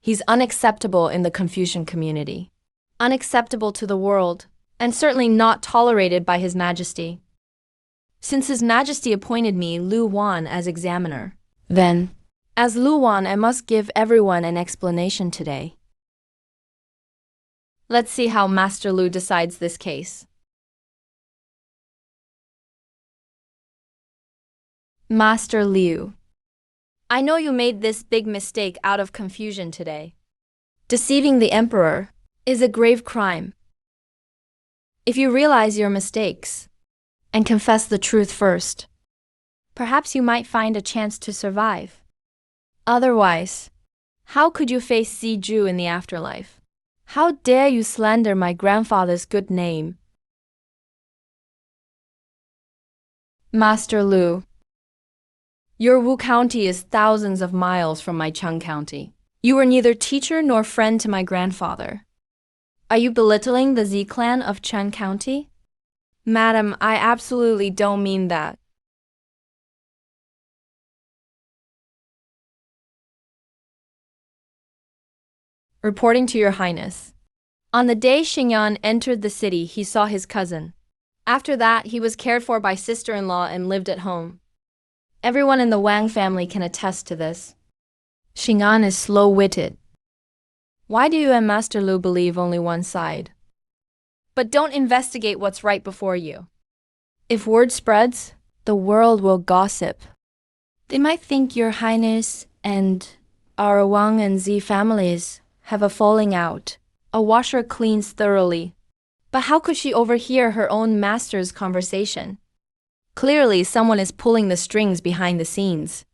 he's unacceptable in the Confucian community, unacceptable to the world, and certainly not tolerated by His Majesty. Since His Majesty appointed me, Lu Wan, as examiner, then, as Lu Wan, I must give everyone an explanation today. Let's see how Master Lu decides this case. Master Liu. I know you made this big mistake out of confusion today. Deceiving the emperor is a grave crime. If you realize your mistakes and confess the truth first, perhaps you might find a chance to survive. Otherwise, how could you face Siju in the afterlife? How dare you slander my grandfather's good name? Master Lu, your Wu County is thousands of miles from my Chung County. You were neither teacher nor friend to my grandfather. Are you belittling the Z clan of Chen County? Madam, I absolutely don't mean that. Reporting to Your Highness. On the day Xingyan entered the city, he saw his cousin. After that, he was cared for by sister-in-law and lived at home. Everyone in the Wang family can attest to this. Xingyan is slow-witted. Why do you and Master Lu believe only one side? But don't investigate what's right before you. If word spreads, the world will gossip. They might think Your Highness and our Wang and Z families have a falling out. A washer cleans thoroughly. But how could she overhear her own master's conversation? Clearly, someone is pulling the strings behind the scenes.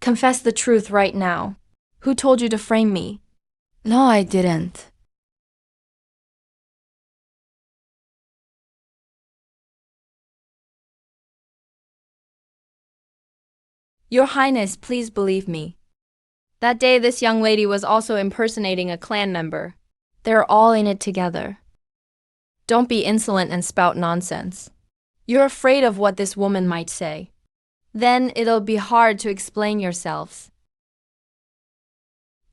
Confess the truth right now. Who told you to frame me? No, I didn't. Your Highness, please believe me. That day, this young lady was also impersonating a clan member. They're all in it together. Don't be insolent and spout nonsense. You're afraid of what this woman might say. Then it'll be hard to explain yourselves.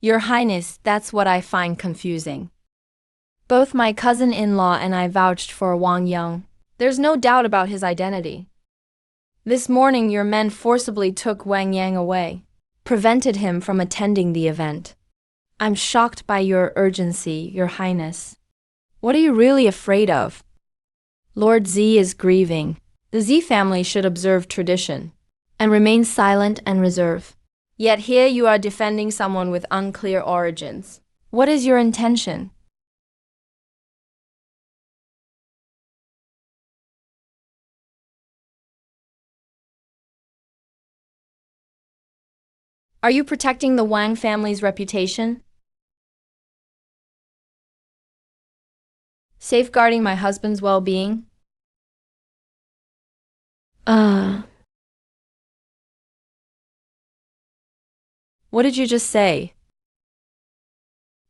Your Highness, that's what I find confusing. Both my cousin-in-law and I vouched for Wang Yang. There's no doubt about his identity. This morning, your men forcibly took Wang Yang away, prevented him from attending the event. I'm shocked by your urgency, Your Highness. What are you really afraid of? Lord Z is grieving. The Z family should observe tradition and remain silent and reserved. Yet here you are defending someone with unclear origins. What is your intention? Are you protecting the Wang family's reputation? Safeguarding my husband's well-being? What did you just say?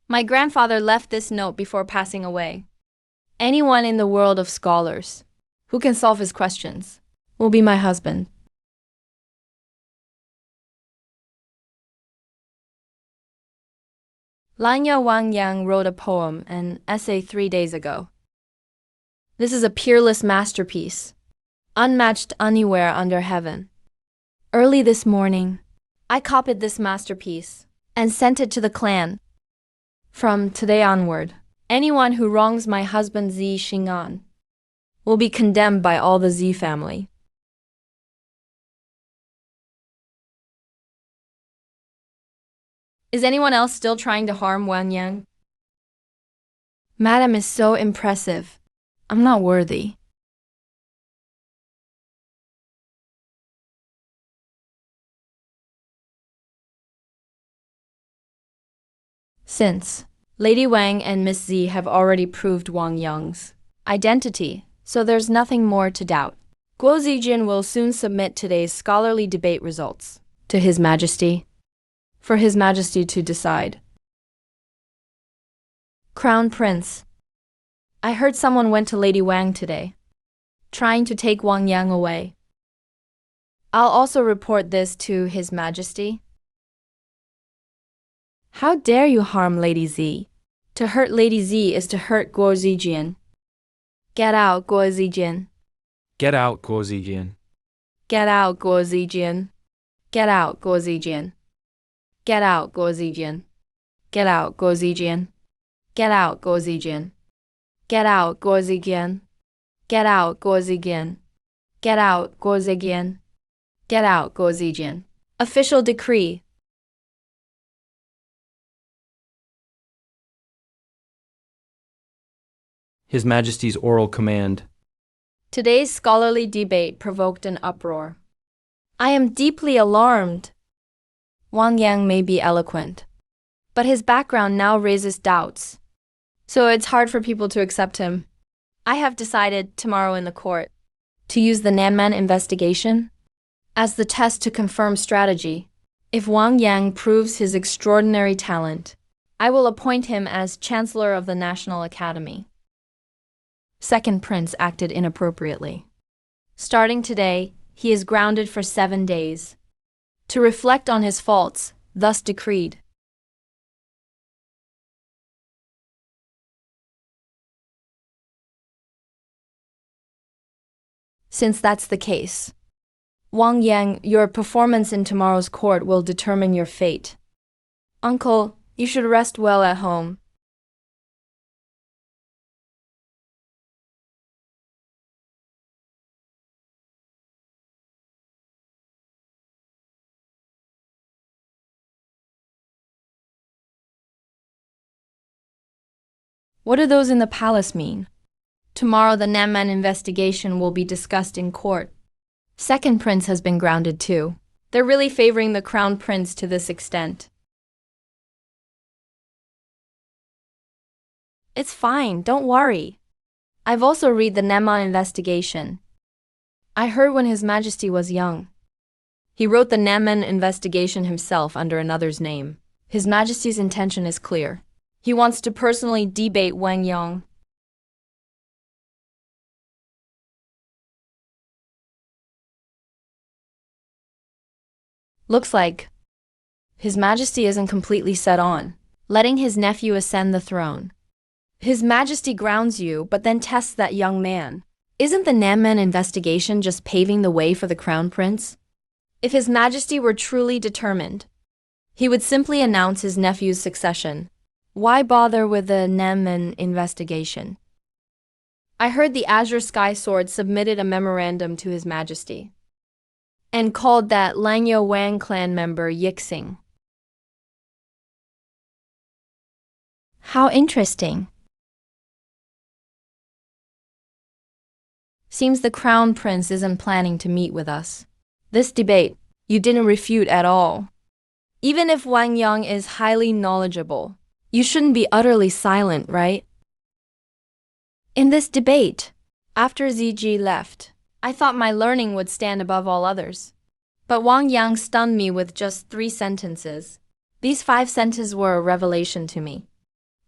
My grandfather left this note before passing away. Anyone in the world of scholars who can solve his questions will be my husband. Lanya Wang Yang wrote a poem, an essay 3 days ago. This is a peerless masterpiece, unmatched anywhere under heaven. Early this morning, I copied this masterpiece and sent it to the clan. From today onward, anyone who wrongs my husband Z Xing'an will be condemned by all the Z family. Is anyone else still trying to harm Wang Yang? Madam is so impressive. I'm not worthy. Since Lady Wang and Miss Z have already proved Wang Yang's identity, so there's nothing more to doubt. Guo Zijin will soon submit today's scholarly debate results to His Majesty, for His Majesty to decide. Crown Prince, I heard someone went to Lady Wang today, trying to take Wang Yang away. I'll also report this to His Majesty. How dare you harm Lady Z? To hurt Lady Z is to hurt Guo Zijian. Get out, Guo Zijian. Get out, Guo Zijian. Get out, Guo Zijian. Get out, Guo Zijian. Get out, Guo Zijian. Get out, Guo Zijian. Get out, Guo Zijian. Get out, Guo Zijian. Get out, Guo Zijian. Get out, Guo Zijian. Get out, Guo Zijian. Official decree. His Majesty's oral command. Today's scholarly debate provoked an uproar. I am deeply alarmed. Wang Yang may be eloquent, but his background now raises doubts, so it's hard for people to accept him. I have decided tomorrow in the court to use the Nanman investigation as the test to confirm strategy. If Wang Yang proves his extraordinary talent, I will appoint him as Chancellor of the National Academy. Second prince acted inappropriately. Starting today, he is grounded for 7 days to reflect on his faults, thus decreed. Since that's the case, Wang Yang, your performance in tomorrow's court will determine your fate. Uncle, you should rest well at home. What do those in the palace mean? Tomorrow the Nanman investigation will be discussed in court. Second prince has been grounded too. They're really favoring the crown prince to this extent. It's fine, don't worry. I've also read the Nanman investigation. I heard when His Majesty was young. He wrote the Nanman investigation himself under another's name. His Majesty's intention is clear. He wants to personally debate Wang Yang. Looks like His Majesty isn't completely set on letting his nephew ascend the throne. His Majesty grounds you, but then tests that young man. Isn't the Nanman investigation just paving the way for the crown prince? If His Majesty were truly determined, he would simply announce his nephew's succession. Why bother with the Nanman investigation? I heard the Azure Sky Sword submitted a memorandum to His Majesty and called that Langyo Wang clan member Yixing. How interesting. Seems the crown prince isn't planning to meet with us. This debate, you didn't refute at all. Even if Wang Yang is highly knowledgeable, you shouldn't be utterly silent, right? In this debate, after ZG left, I thought my learning would stand above all others. But Wang Yang stunned me with just 3 sentences. These 5 sentences were a revelation to me.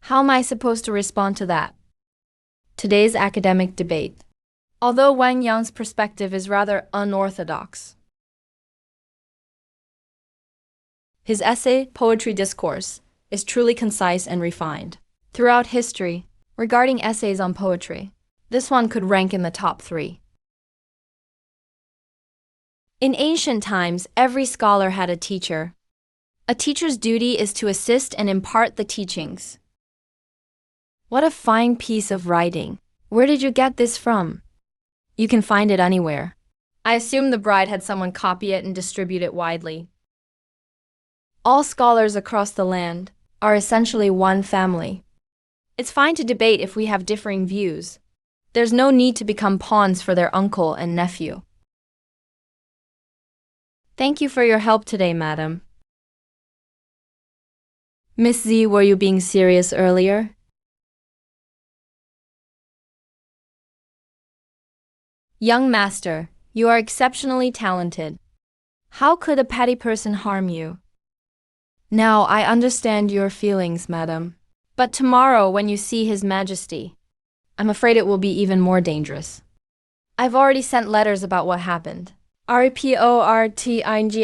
How am I supposed to respond to that? Today's academic debate. Although Wang Yang's perspective is rather unorthodox, his essay, Poetry Discourse, is truly concise and refined. Throughout history, regarding essays on poetry, this one could rank in the top 3. In ancient times, every scholar had a teacher. A teacher's duty is to assist and impart the teachings. What a fine piece of writing. Where did you get this from? You can find it anywhere. I assume the bride had someone copy it and distribute it widely. All scholars across the land are essentially one family. It's fine to debate if we have differing views. There's no need to become pawns for their uncle and nephew. Thank you for your help today, madam. Miss Z, were you being serious earlier? Young master, you are exceptionally talented. How could a petty person harm you? Now I understand your feelings, madam. But tomorrow when you see His Majesty, I'm afraid it will be even more dangerous. I've already sent letters about what happened. Reporting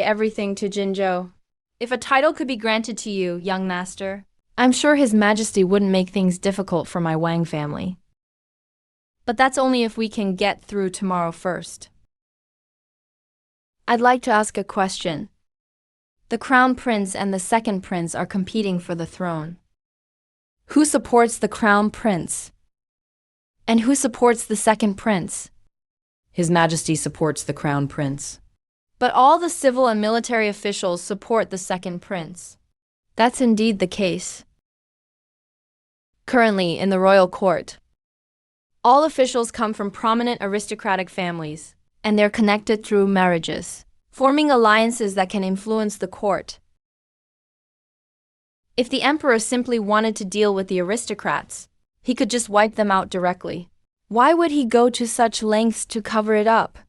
everything to Jinzhou. If a title could be granted to you, young master, I'm sure His Majesty wouldn't make things difficult for my Wang family. But that's only if we can get through tomorrow first. I'd like to ask a question. The crown prince and the second prince are competing for the throne. Who supports the crown prince? And who supports the second prince? His Majesty supports the crown prince. But all the civil and military officials support the second prince. That's indeed the case. Currently, in the royal court, all officials come from prominent aristocratic families, and they're connected through marriages, forming alliances that can influence the court. If the emperor simply wanted to deal with the aristocrats, he could just wipe them out directly. Why would he go to such lengths to cover it up?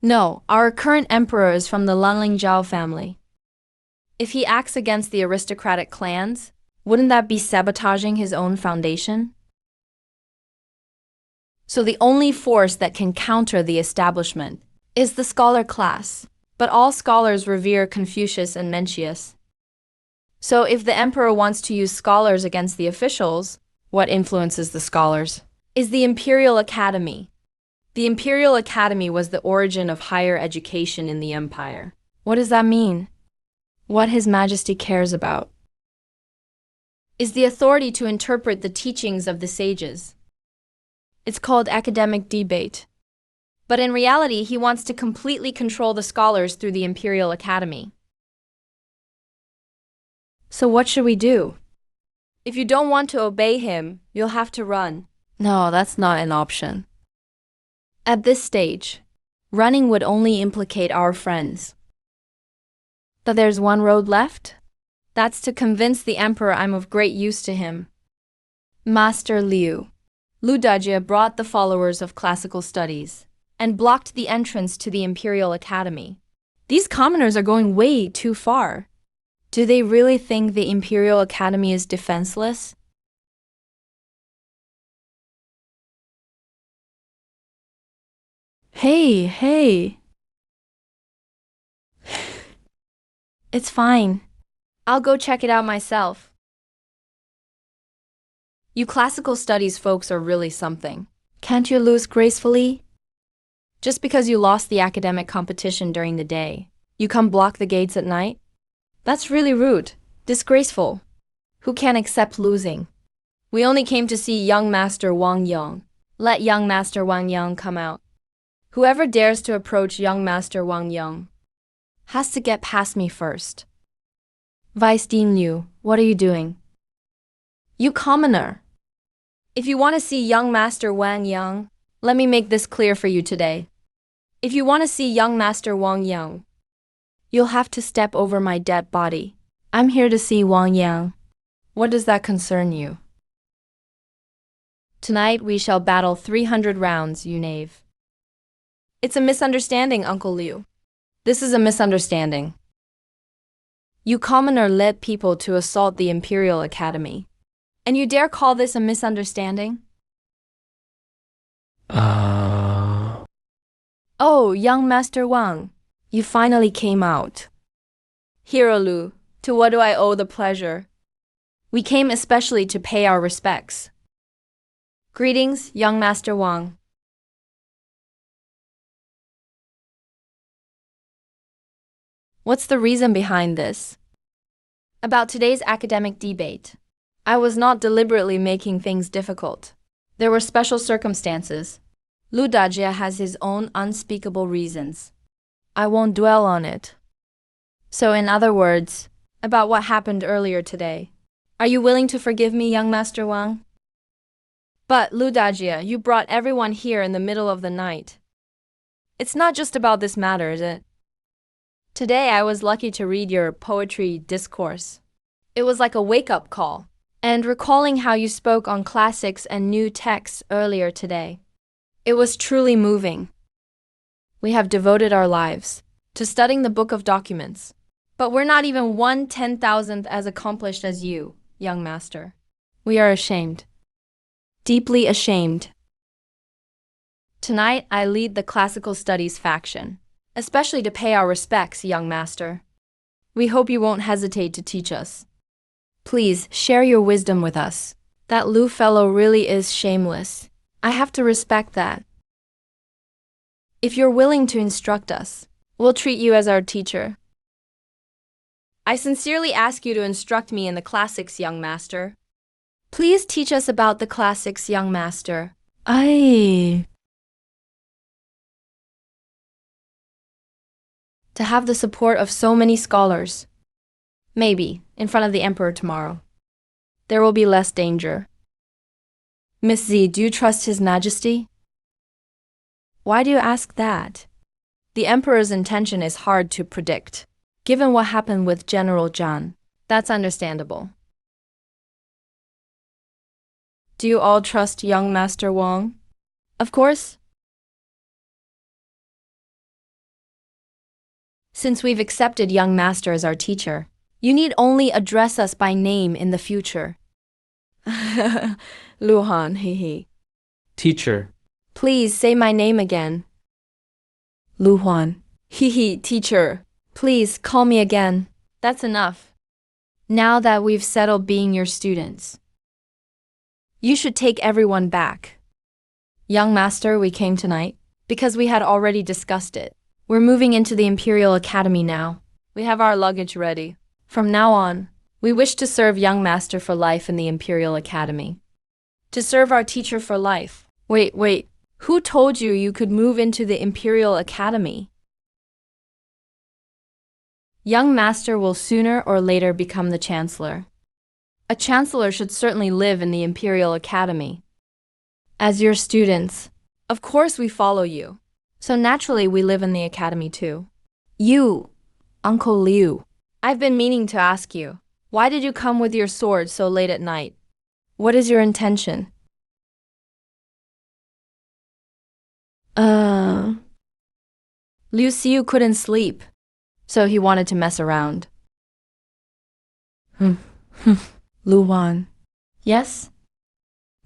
No, our current emperor is from the Lanlingzhao family. If he acts against the aristocratic clans, wouldn't that be sabotaging his own foundation? So the only force that can counter the establishment is the scholar class, but all scholars revere Confucius and Mencius. So if the emperor wants to use scholars against the officials, what influences the scholars is the Imperial Academy. The Imperial Academy was the origin of higher education in the empire. What does that mean? What His Majesty cares about is the authority to interpret the teachings of the sages. It's called academic debate. But in reality, he wants to completely control the scholars through the Imperial Academy. So what should we do? If you don't want to obey him, you'll have to run. No, that's not an option. At this stage, running would only implicate our friends. But there's one road left. That's to convince the emperor I'm of great use to him. Master Liu. Lu Dajie brought the followers of classical studies and blocked the entrance to the Imperial Academy. These commoners are going way too far. Do they really think the Imperial Academy is defenseless? Hey. It's fine. I'll go check it out myself. You classical studies folks are really something. Can't you lose gracefully? Just because you lost the academic competition during the day, you come block the gates at night? That's really rude, disgraceful. Who can accept losing? We only came to see young Master Wang Yang. Let young Master Wang Yang come out. Whoever dares to approach young Master Wang Yang has to get past me first. Vice Dean Liu, what are you doing? You commoner! If you want to see young Master Wang Yang, let me make this clear for you today. If you want to see young Master Wang Yang, you'll have to step over my dead body. I'm here to see Wang Yang. What does that concern you? Tonight we shall battle 300 rounds, you knave. It's a misunderstanding, Uncle Liu. This is a misunderstanding. You commoner led people to assault the Imperial Academy. And you dare call this a misunderstanding? Oh, young Master Wang, you finally came out. Hero Lu, to what do I owe the pleasure? We came especially to pay our respects. Greetings, young Master Wang. What's the reason behind this? About today's academic debate, I was not deliberately making things difficult. There were special circumstances. Lu Dajie has his own unspeakable reasons. I won't dwell on it. So in other words, about what happened earlier today. Are you willing to forgive me, young Master Wang? But Lu Dajie, you brought everyone here in the middle of the night. It's not just about this matter, is it? Today I was lucky to read your poetry discourse. It was like a wake-up call. And recalling how you spoke on classics and new texts earlier today, it was truly moving. We have devoted our lives to studying the book of documents, but we're not even 1/10,000th as accomplished as you, young master. We are ashamed. Deeply ashamed. Tonight I lead the classical studies faction, especially to pay our respects, young master. We hope you won't hesitate to teach us. Please share your wisdom with us. That Lu fellow really is shameless. I have to respect that. If you're willing to instruct us, we'll treat you as our teacher. I sincerely ask you to instruct me in the classics, young master. Please teach us about the classics, young master. Aye. To have the support of so many scholars. Maybe, in front of the emperor tomorrow. There will be less danger. Miss Z, do you trust His Majesty? Why do you ask that? The emperor's intention is hard to predict. Given what happened with General Zhang, that's understandable. Do you all trust young Master Wang? Of course. Since we've accepted young Master as our teacher, you need only address us by name in the future. Luhan, hee. Teacher. Please say my name again. Luhan. Hee, teacher. Please call me again. That's enough. Now that we've settled being your students, you should take everyone back. Young Master, we came tonight because we had already discussed it. We're moving into the Imperial Academy now. We have our luggage ready. From now on, we wish to serve young Master for life in the Imperial Academy. To serve our teacher for life. Wait. Who told you you could move into the Imperial Academy? Young Master will sooner or later become the Chancellor. A Chancellor should certainly live in the Imperial Academy. As your students, of course we follow you. So naturally we live in the Academy too. You, Uncle Liu, I've been meaning to ask you, why did you come with your sword so late at night? What is your intention? Liu Xiu couldn't sleep, so he wanted to mess around. Lu Wan. Yes?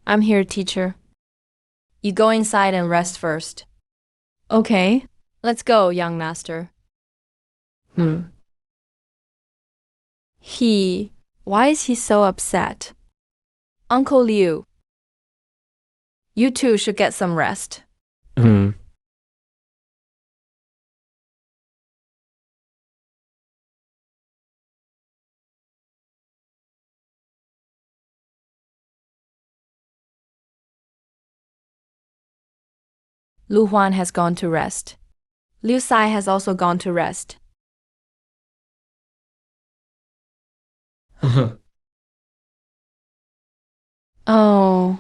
I'm here, teacher. You go inside and rest first. Okay. Let's go, young master. Why is he so upset? Uncle Liu. You two should get some rest. Lu Huan has gone to rest. Liu Sai has also gone to rest. Oh.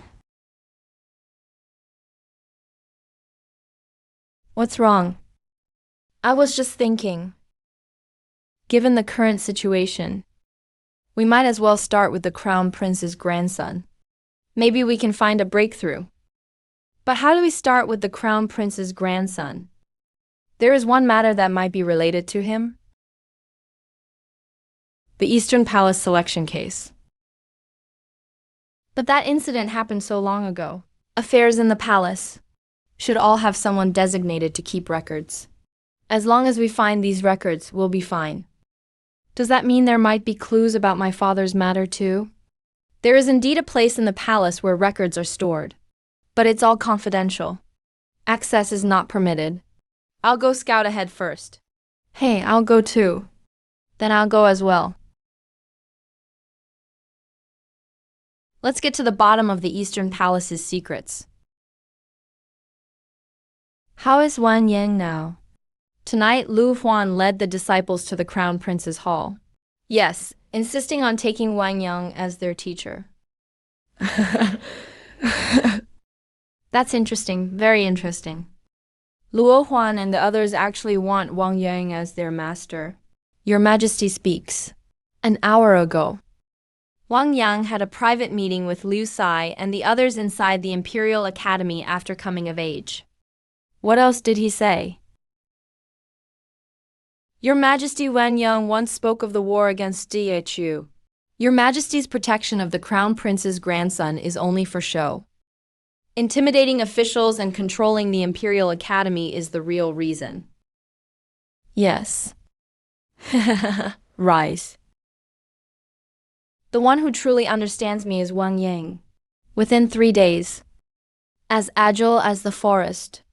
What's wrong? I was just thinking. Given the current situation, we might as well start with the Crown Prince's grandson. Maybe we can find a breakthrough. But how do we start with the Crown Prince's grandson? There is one matter that might be related to him. The Eastern Palace selection case. But that incident happened so long ago. Affairs in the palace should all have someone designated to keep records. As long as we find these records, we'll be fine. Does that mean there might be clues about my father's matter too? There is indeed a place in the palace where records are stored. But it's all confidential. Access is not permitted. I'll go scout ahead first. Hey, I'll go too. Then I'll go as well. Let's get to the bottom of the Eastern Palace's secrets. How is Wang Yang now? Tonight, Lu Huan led the disciples to the Crown Prince's hall. Yes, insisting on taking Wang Yang as their teacher. That's interesting, very interesting. Luo Huan and the others actually want Wang Yang as their master. Your Majesty speaks. An hour ago, Wang Yang had a private meeting with Liu Sai and the others inside the Imperial Academy after coming of age. What else did he say? Your Majesty Wang Yang once spoke of the war against DHU. Your Majesty's protection of the Crown Prince's grandson is only for show. Intimidating officials and controlling the Imperial Academy is the real reason. Yes. Rise. The one who truly understands me is Wang Yang. Within 3 days. As agile as the forest.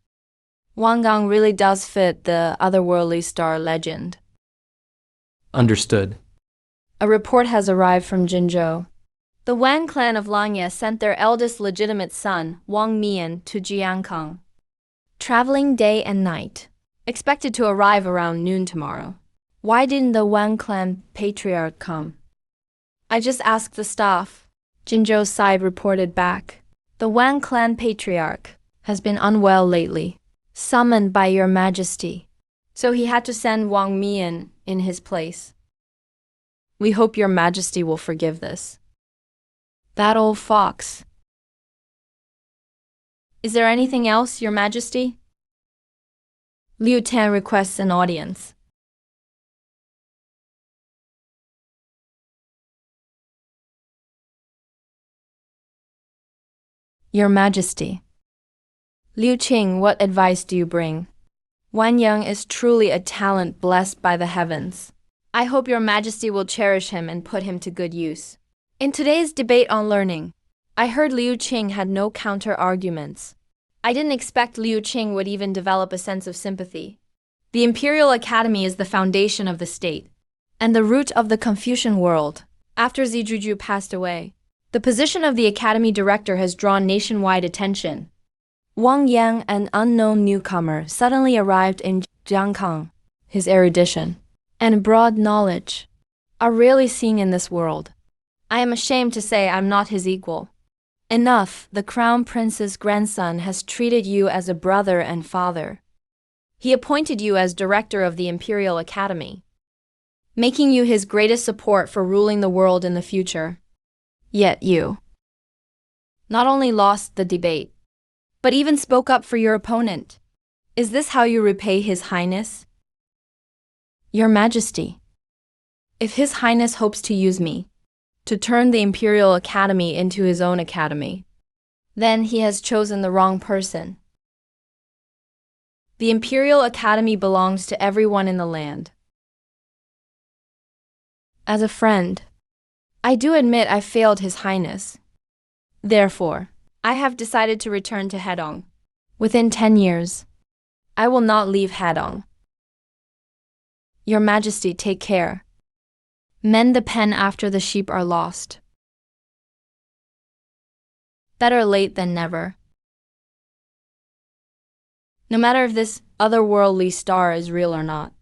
Wang Gang really does fit the otherworldly star legend. Understood. A report has arrived from Jinzhou. The Wang clan of Langye sent their eldest legitimate son, Wang Mian, to Jiankang. Traveling day and night, expected to arrive around noon tomorrow. Why didn't the Wang clan patriarch come? I just asked the staff. Jinzhou's side reported back. The Wang clan patriarch has been unwell lately, summoned by your majesty. So he had to send Wang Mian in his place. We hope your majesty will forgive this. That old fox. Is there anything else, your majesty? Liu Tan requests an audience. Your Majesty. Liu Qing, what advice do you bring? Wan Yang is truly a talent blessed by the heavens. I hope your majesty will cherish him and put him to good use. In today's debate on learning, I heard Liu Qing had no counter-arguments. I didn't expect Liu Qing would even develop a sense of sympathy. The Imperial Academy is the foundation of the state and the root of the Confucian world. After Zijuju passed away, the position of the Academy director has drawn nationwide attention. Wang Yang, an unknown newcomer, suddenly arrived in Jiangkang. His erudition and broad knowledge are rarely seen in this world. I am ashamed to say I'm not his equal. Enough, the Crown Prince's grandson has treated you as a brother and father. He appointed you as director of the Imperial Academy, making you his greatest support for ruling the world in the future. Yet you not only lost the debate, but even spoke up for your opponent. Is this how you repay His Highness? Your Majesty, if His Highness hopes to use me to turn the Imperial Academy into his own academy, then he has chosen the wrong person. The Imperial Academy belongs to everyone in the land. As a friend, I do admit I failed His Highness. Therefore, I have decided to return to Hedong. Within 10 years, I will not leave Hedong. Your Majesty, take care. Mend the pen after the sheep are lost. Better late than never. No matter if this otherworldly star is real or not,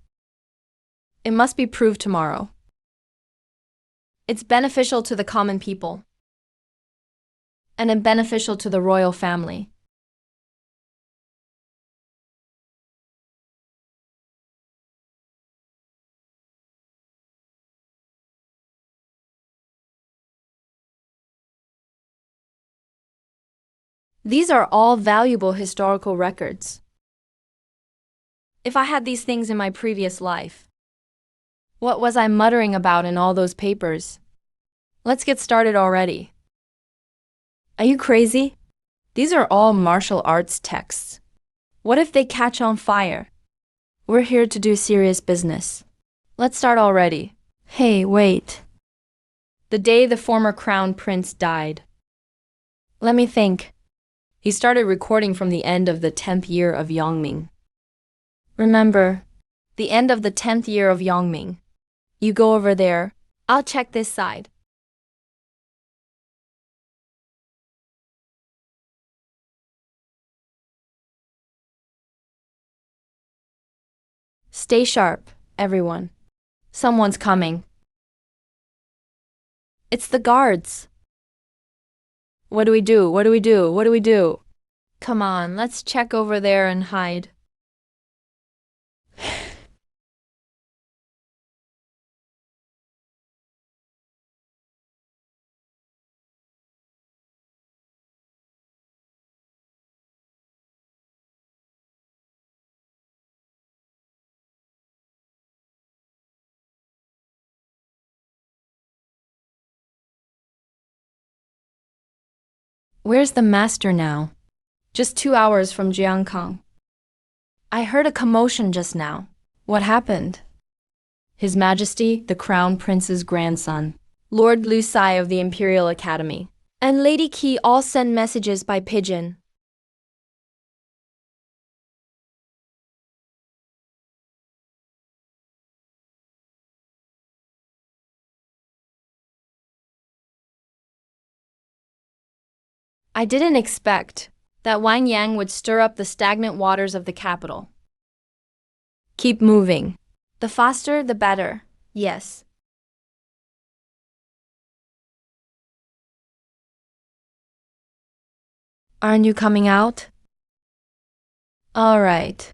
it must be proved tomorrow. It's beneficial to the common people, and beneficial to the royal family. These are all valuable historical records. If I had these things in my previous life, what was I muttering about in all those papers? Let's get started already. Are you crazy? These are all martial arts texts. What if they catch on fire? We're here to do serious business. Let's start already. Hey, wait. The day the former crown prince died. Let me think. He started recording from the end of the 10th year of Yongming. Remember, the end of the 10th year of Yongming. You go over there, I'll check this side. Stay sharp, everyone. Someone's coming. It's the guards. What do we do? What do we do? What do we do? Come on, let's check over there and hide. Where's the master now? Just 2 hours from Jiangkang. I heard a commotion just now. What happened? His Majesty, the Crown Prince's grandson, Lord Lu Sai of the Imperial Academy, and Lady Qi all send messages by pigeon. I didn't expect that Wang Yang would stir up the stagnant waters of the capital. Keep moving. The faster, the better. Yes. Aren't you coming out? All right.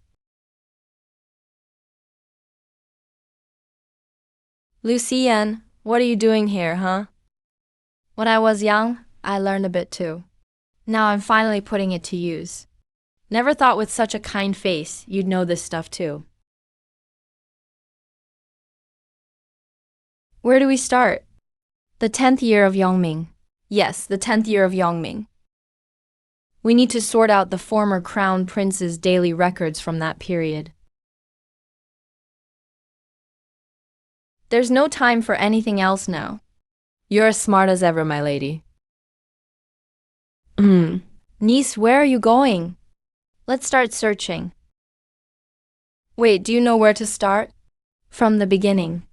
Lucienne, what are you doing here, huh? When I was young, I learned a bit too. Now I'm finally putting it to use. Never thought with such a kind face you'd know this stuff too. Where do we start? The 10th year of Yongming. Yes, the 10th year of Yongming. We need to sort out the former crown prince's daily records from that period. There's no time for anything else now. You're as smart as ever, my lady. Niece, where are you going? Let's start searching. Wait, do you know where to start? From the beginning.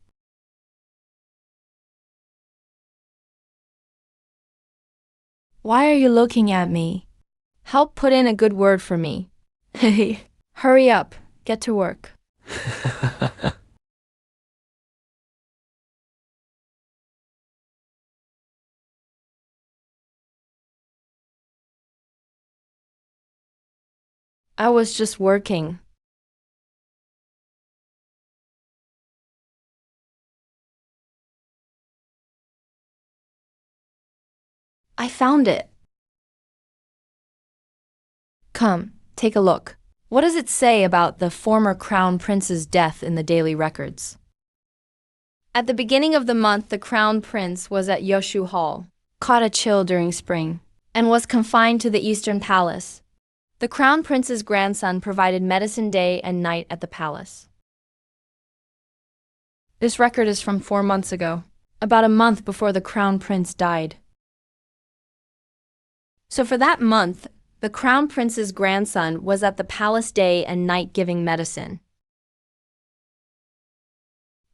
Why are you looking at me? Help put in a good word for me. Hurry up, get to work. I was just working. I found it. Come, take a look. What does it say about the former crown prince's death in the daily records? At the beginning of the month, the crown prince was at Yoshu Hall, caught a chill during spring, and was confined to the Eastern Palace. The crown prince's grandson provided medicine day and night at the palace. This record is from 4 months ago, about a month before the crown prince died. So for that month, the crown prince's grandson was at the palace day and night giving medicine.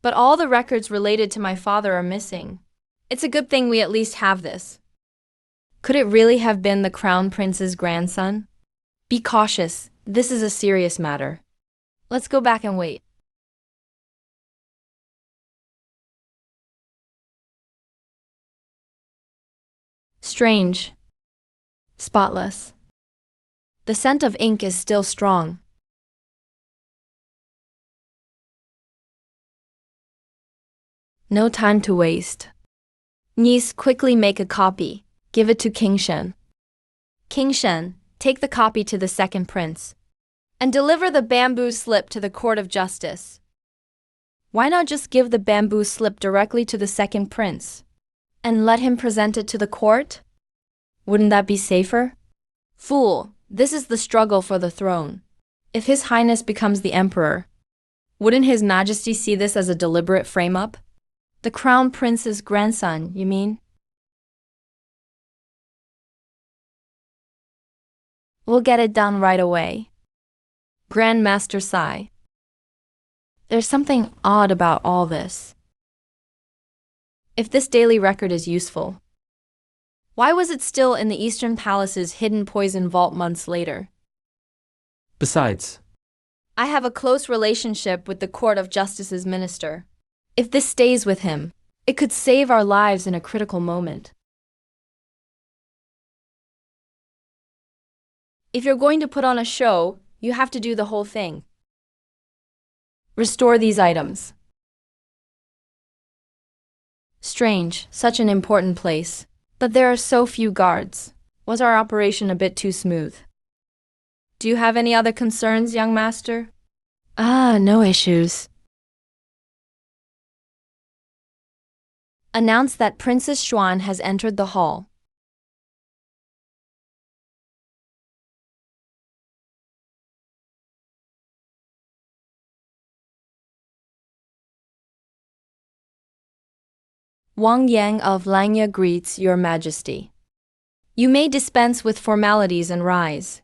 But all the records related to my father are missing. It's a good thing we at least have this. Could it really have been the crown prince's grandson? Be cautious, this is a serious matter. Let's go back and wait. Strange. Spotless. The scent of ink is still strong. No time to waste. Niece, quickly make a copy. Give it to King Shen. King Shen, take the copy to the second prince. And deliver the bamboo slip to the court of justice. Why not just give the bamboo slip directly to the second prince? And let him present it to the court? Wouldn't that be safer? Fool, this is the struggle for the throne. If His Highness becomes the emperor, wouldn't His Majesty see this as a deliberate frame-up? The crown prince's grandson, you mean? We'll get it done right away. Grand Master Sai. There's something odd about all this. If this daily record is useful, why was it still in the Eastern Palace's hidden poison vault months later? Besides, I have a close relationship with the Court of Justice's minister. If this stays with him, it could save our lives in a critical moment. If you're going to put on a show, you have to do the whole thing. Restore these items. Strange, such an important place. But there are so few guards. Was our operation a bit too smooth? Do you have any other concerns, young master? No issues. Announce that Princess Xuan has entered the hall. Wang Yang of Langya greets Your Majesty. You may dispense with formalities and rise.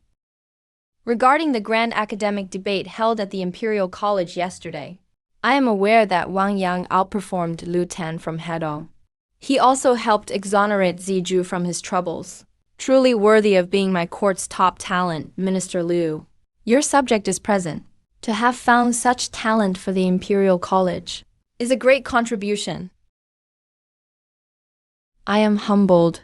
Regarding the grand academic debate held at the Imperial College yesterday, I am aware that Wang Yang outperformed Lu Tan from Hedong. He also helped exonerate Ziju from his troubles. Truly worthy of being my court's top talent, Minister Liu. Your subject is present. To have found such talent for the Imperial College is a great contribution. I am humbled.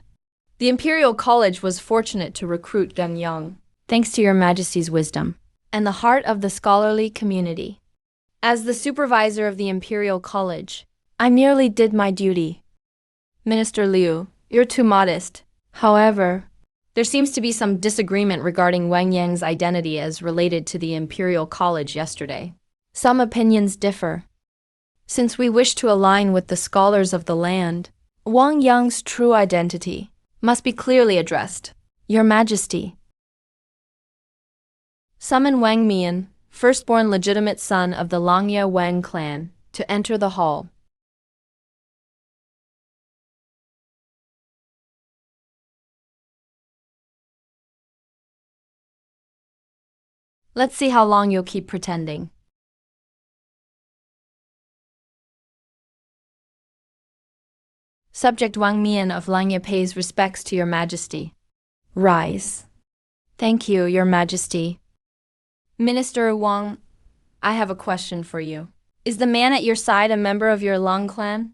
The Imperial College was fortunate to recruit them young, thanks to Your Majesty's wisdom and the heart of the scholarly community. As the supervisor of the Imperial College, I merely did my duty. Minister Liu, you're too modest. However, there seems to be some disagreement regarding Wang Yang's identity as related to the Imperial College yesterday. Some opinions differ. Since we wish to align with the scholars of the land, Wang Yang's true identity must be clearly addressed. Your Majesty. Summon Wang Mian, firstborn legitimate son of the Langya Wang clan, to enter the hall. Let's see how long you'll keep pretending. Subject Wang Mian of Langya pays respects to Your Majesty. Rise. Thank you, Your Majesty. Minister Wang, I have a question for you. Is the man at your side a member of your Lang clan?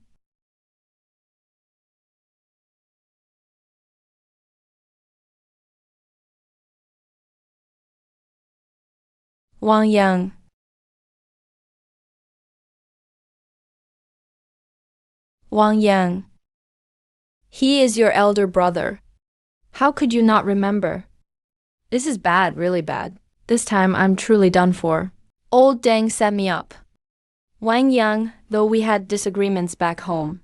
Wang Yang. Wang Yang. He is your elder brother. How could you not remember? This is bad, really bad. This time I'm truly done for. Old Deng set me up. Wang Yang, though we had disagreements back home.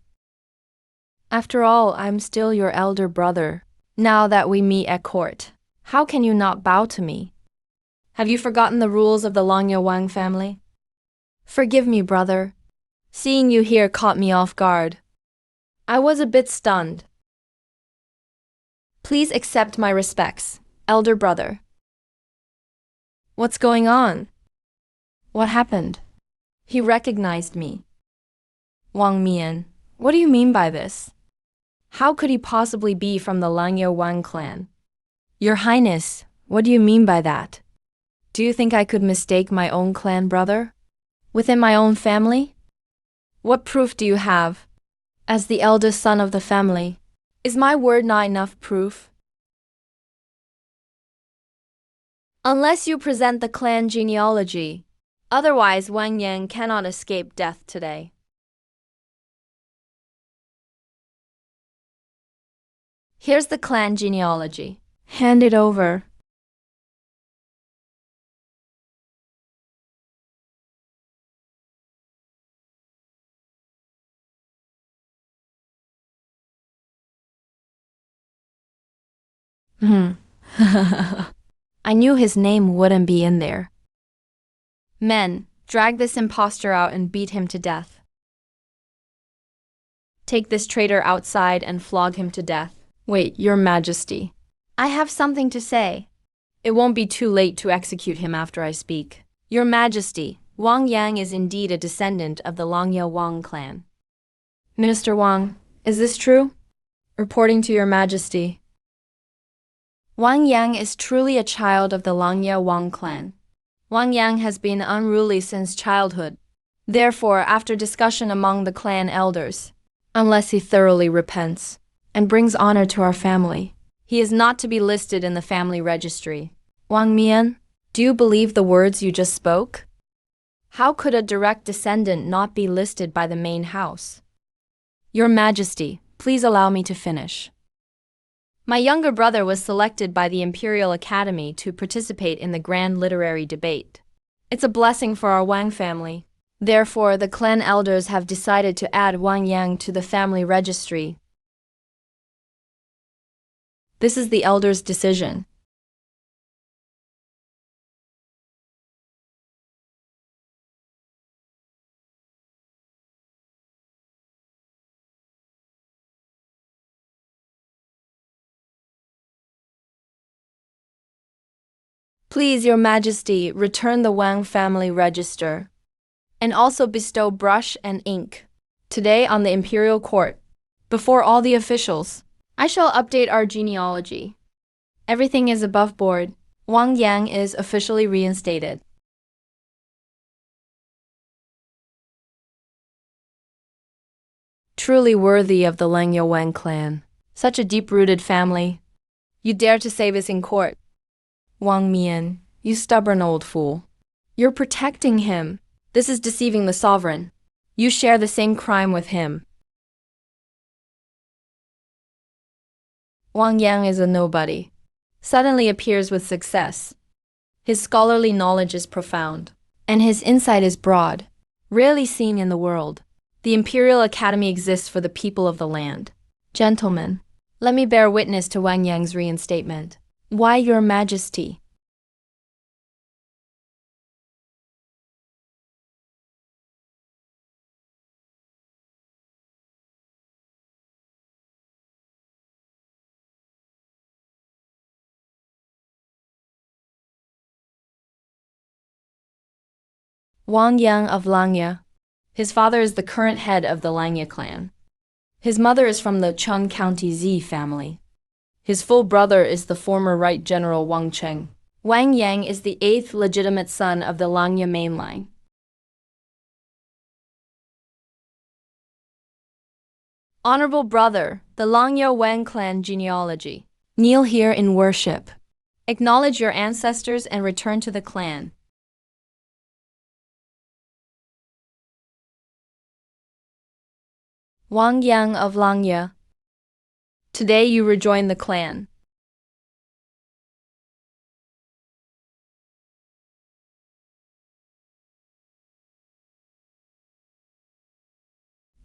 After all, I'm still your elder brother. Now that we meet at court, how can you not bow to me? Have you forgotten the rules of the Langya Wang family? Forgive me, brother. Seeing you here caught me off guard. I was a bit stunned. Please accept my respects, elder brother. What's going on? What happened? He recognized me. Wang Mian, what do you mean by this? How could he possibly be from the Langya Wang clan? Your Highness, what do you mean by that? Do you think I could mistake my own clan brother? Within my own family? What proof do you have? As the eldest son of the family, is my word not enough proof? Unless you present the clan genealogy, otherwise Wang Yang cannot escape death today. Here's the clan genealogy. Hand it over. I knew his name wouldn't be in there. Men, drag this impostor out and beat him to death. Take this traitor outside and flog him to death. Wait, Your Majesty. I have something to say. It won't be too late to execute him after I speak. Your Majesty, Wang Yang is indeed a descendant of the Langya Wang clan. Minister Wang, is this true? Reporting to Your Majesty. Wang Yang is truly a child of the Langya Wang clan. Wang Yang has been unruly since childhood. Therefore, after discussion among the clan elders, unless he thoroughly repents and brings honor to our family, he is not to be listed in the family registry. Wang Mian, do you believe the words you just spoke? How could a direct descendant not be listed by the main house? Your Majesty, please allow me to finish. My younger brother was selected by the Imperial Academy to participate in the grand literary debate. It's a blessing for our Wang family. Therefore, the clan elders have decided to add Wang Yang to the family registry. This is the elders' decision. Please, Your Majesty, return the Wang family register, and also bestow brush and ink. Today on the Imperial Court, before all the officials, I shall update our genealogy. Everything is above board. Wang Yang is officially reinstated. truly worthy of the Langya Wang clan. Such a deep-rooted family. You dare to say this in court. Wang Mian, you stubborn old fool. You're protecting him. This is deceiving the sovereign. You share the same crime with him. Wang Yang is a nobody. Suddenly appears with success. His scholarly knowledge is profound, and his insight is broad, rarely seen in the world. The Imperial Academy exists for the people of the land. Gentlemen, let me bear witness to Wang Yang's reinstatement. Why, Your Majesty? Wang Yang of Langya. His father is the current head of the Langya clan. His mother is from the Cheng County Z family. His full brother is the former Right General Wang Cheng. Wang Yang is the 8th legitimate son of the Langya mainline. Honorable brother, the Langya Wang clan genealogy. Kneel here in worship. Acknowledge your ancestors and return to the clan. Wang Yang of Langya. Today you rejoin the clan.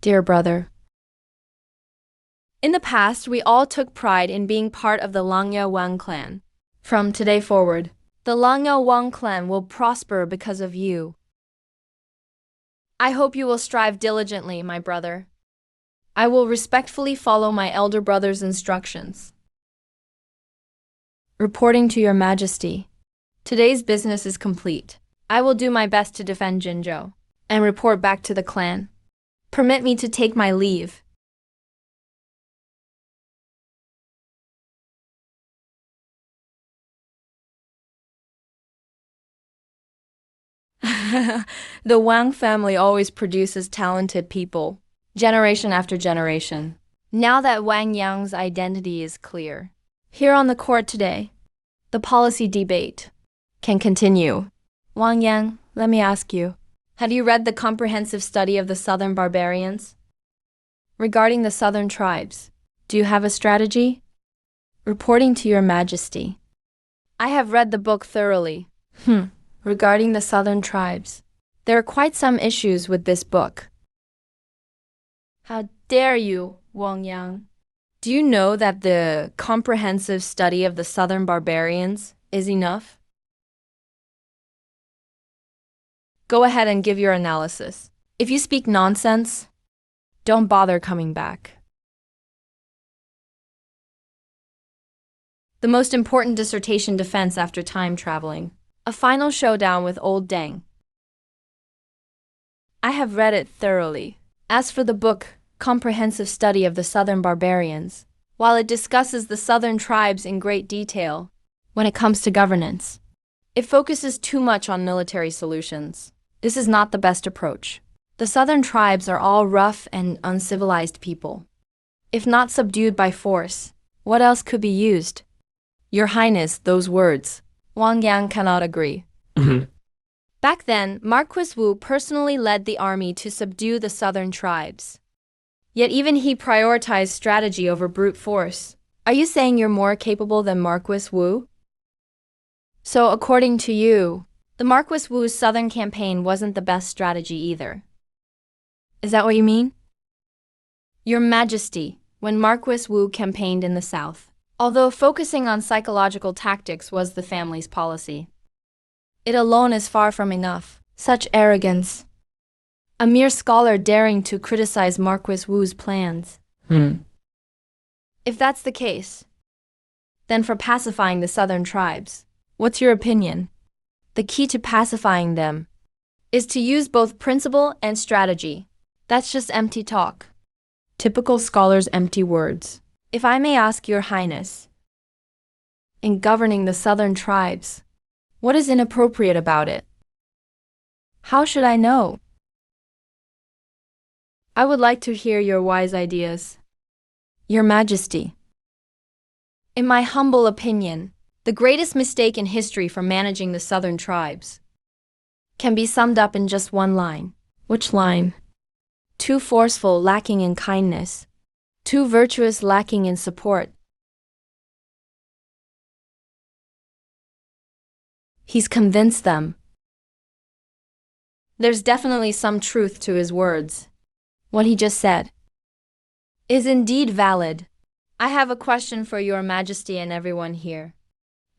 Dear brother, in the past we all took pride in being part of the Langya Wang clan. From today forward, the Langya Wang clan will prosper because of you. I hope you will strive diligently, my brother. I will respectfully follow my elder brother's instructions. Reporting to Your Majesty. Today's business is complete. I will do my best to defend Jinzhou and report back to the clan. Permit me to take my leave. The Wang family always produces talented people, generation after generation. Now that Wang Yang's identity is clear, here on the court today, the policy debate can continue. Wang Yang, let me ask you, have you read the comprehensive study of the southern barbarians? Regarding the southern tribes, do you have a strategy? Reporting to Your Majesty. I have read the book thoroughly. Regarding the southern tribes, there are quite some issues with this book. How dare you, Wang Yang? Do you know that the comprehensive study of the southern barbarians is enough? Go ahead and give your analysis. If you speak nonsense, don't bother coming back. The most important dissertation defense after time traveling. A final showdown with old Deng. I have read it thoroughly. As for the book, Comprehensive Study of the Southern Barbarians, while it discusses the southern tribes in great detail, when it comes to governance, it focuses too much on military solutions. This is not the best approach. The southern tribes are all rough and uncivilized people. If not subdued by force, what else could be used? Your Highness, those words. Wang Yang cannot agree. Back then, Marquis Wu personally led the army to subdue the southern tribes. Yet even he prioritized strategy over brute force. Are you saying you're more capable than Marquis Wu? So according to you, the Marquis Wu's southern campaign wasn't the best strategy either. Is that what you mean? Your Majesty, when Marquis Wu campaigned in the south, although focusing on psychological tactics was the family's policy, it alone is far from enough. Such arrogance. A mere scholar daring to criticize Marquis Wu's plans. If that's the case, then for pacifying the southern tribes, what's your opinion? The key to pacifying them is to use both principle and strategy. That's just empty talk. Typical scholars' empty words. If I may ask Your Highness, in governing the southern tribes, what is inappropriate about it? How should I know? I would like to hear your wise ideas. Your Majesty, in my humble opinion, the greatest mistake in history for managing the southern tribes can be summed up in just one line. Which line? Too forceful, lacking in kindness. Too virtuous, lacking in support. He's convinced them. There's definitely some truth to his words. What he just said is indeed valid. I have a question for Your Majesty and everyone here.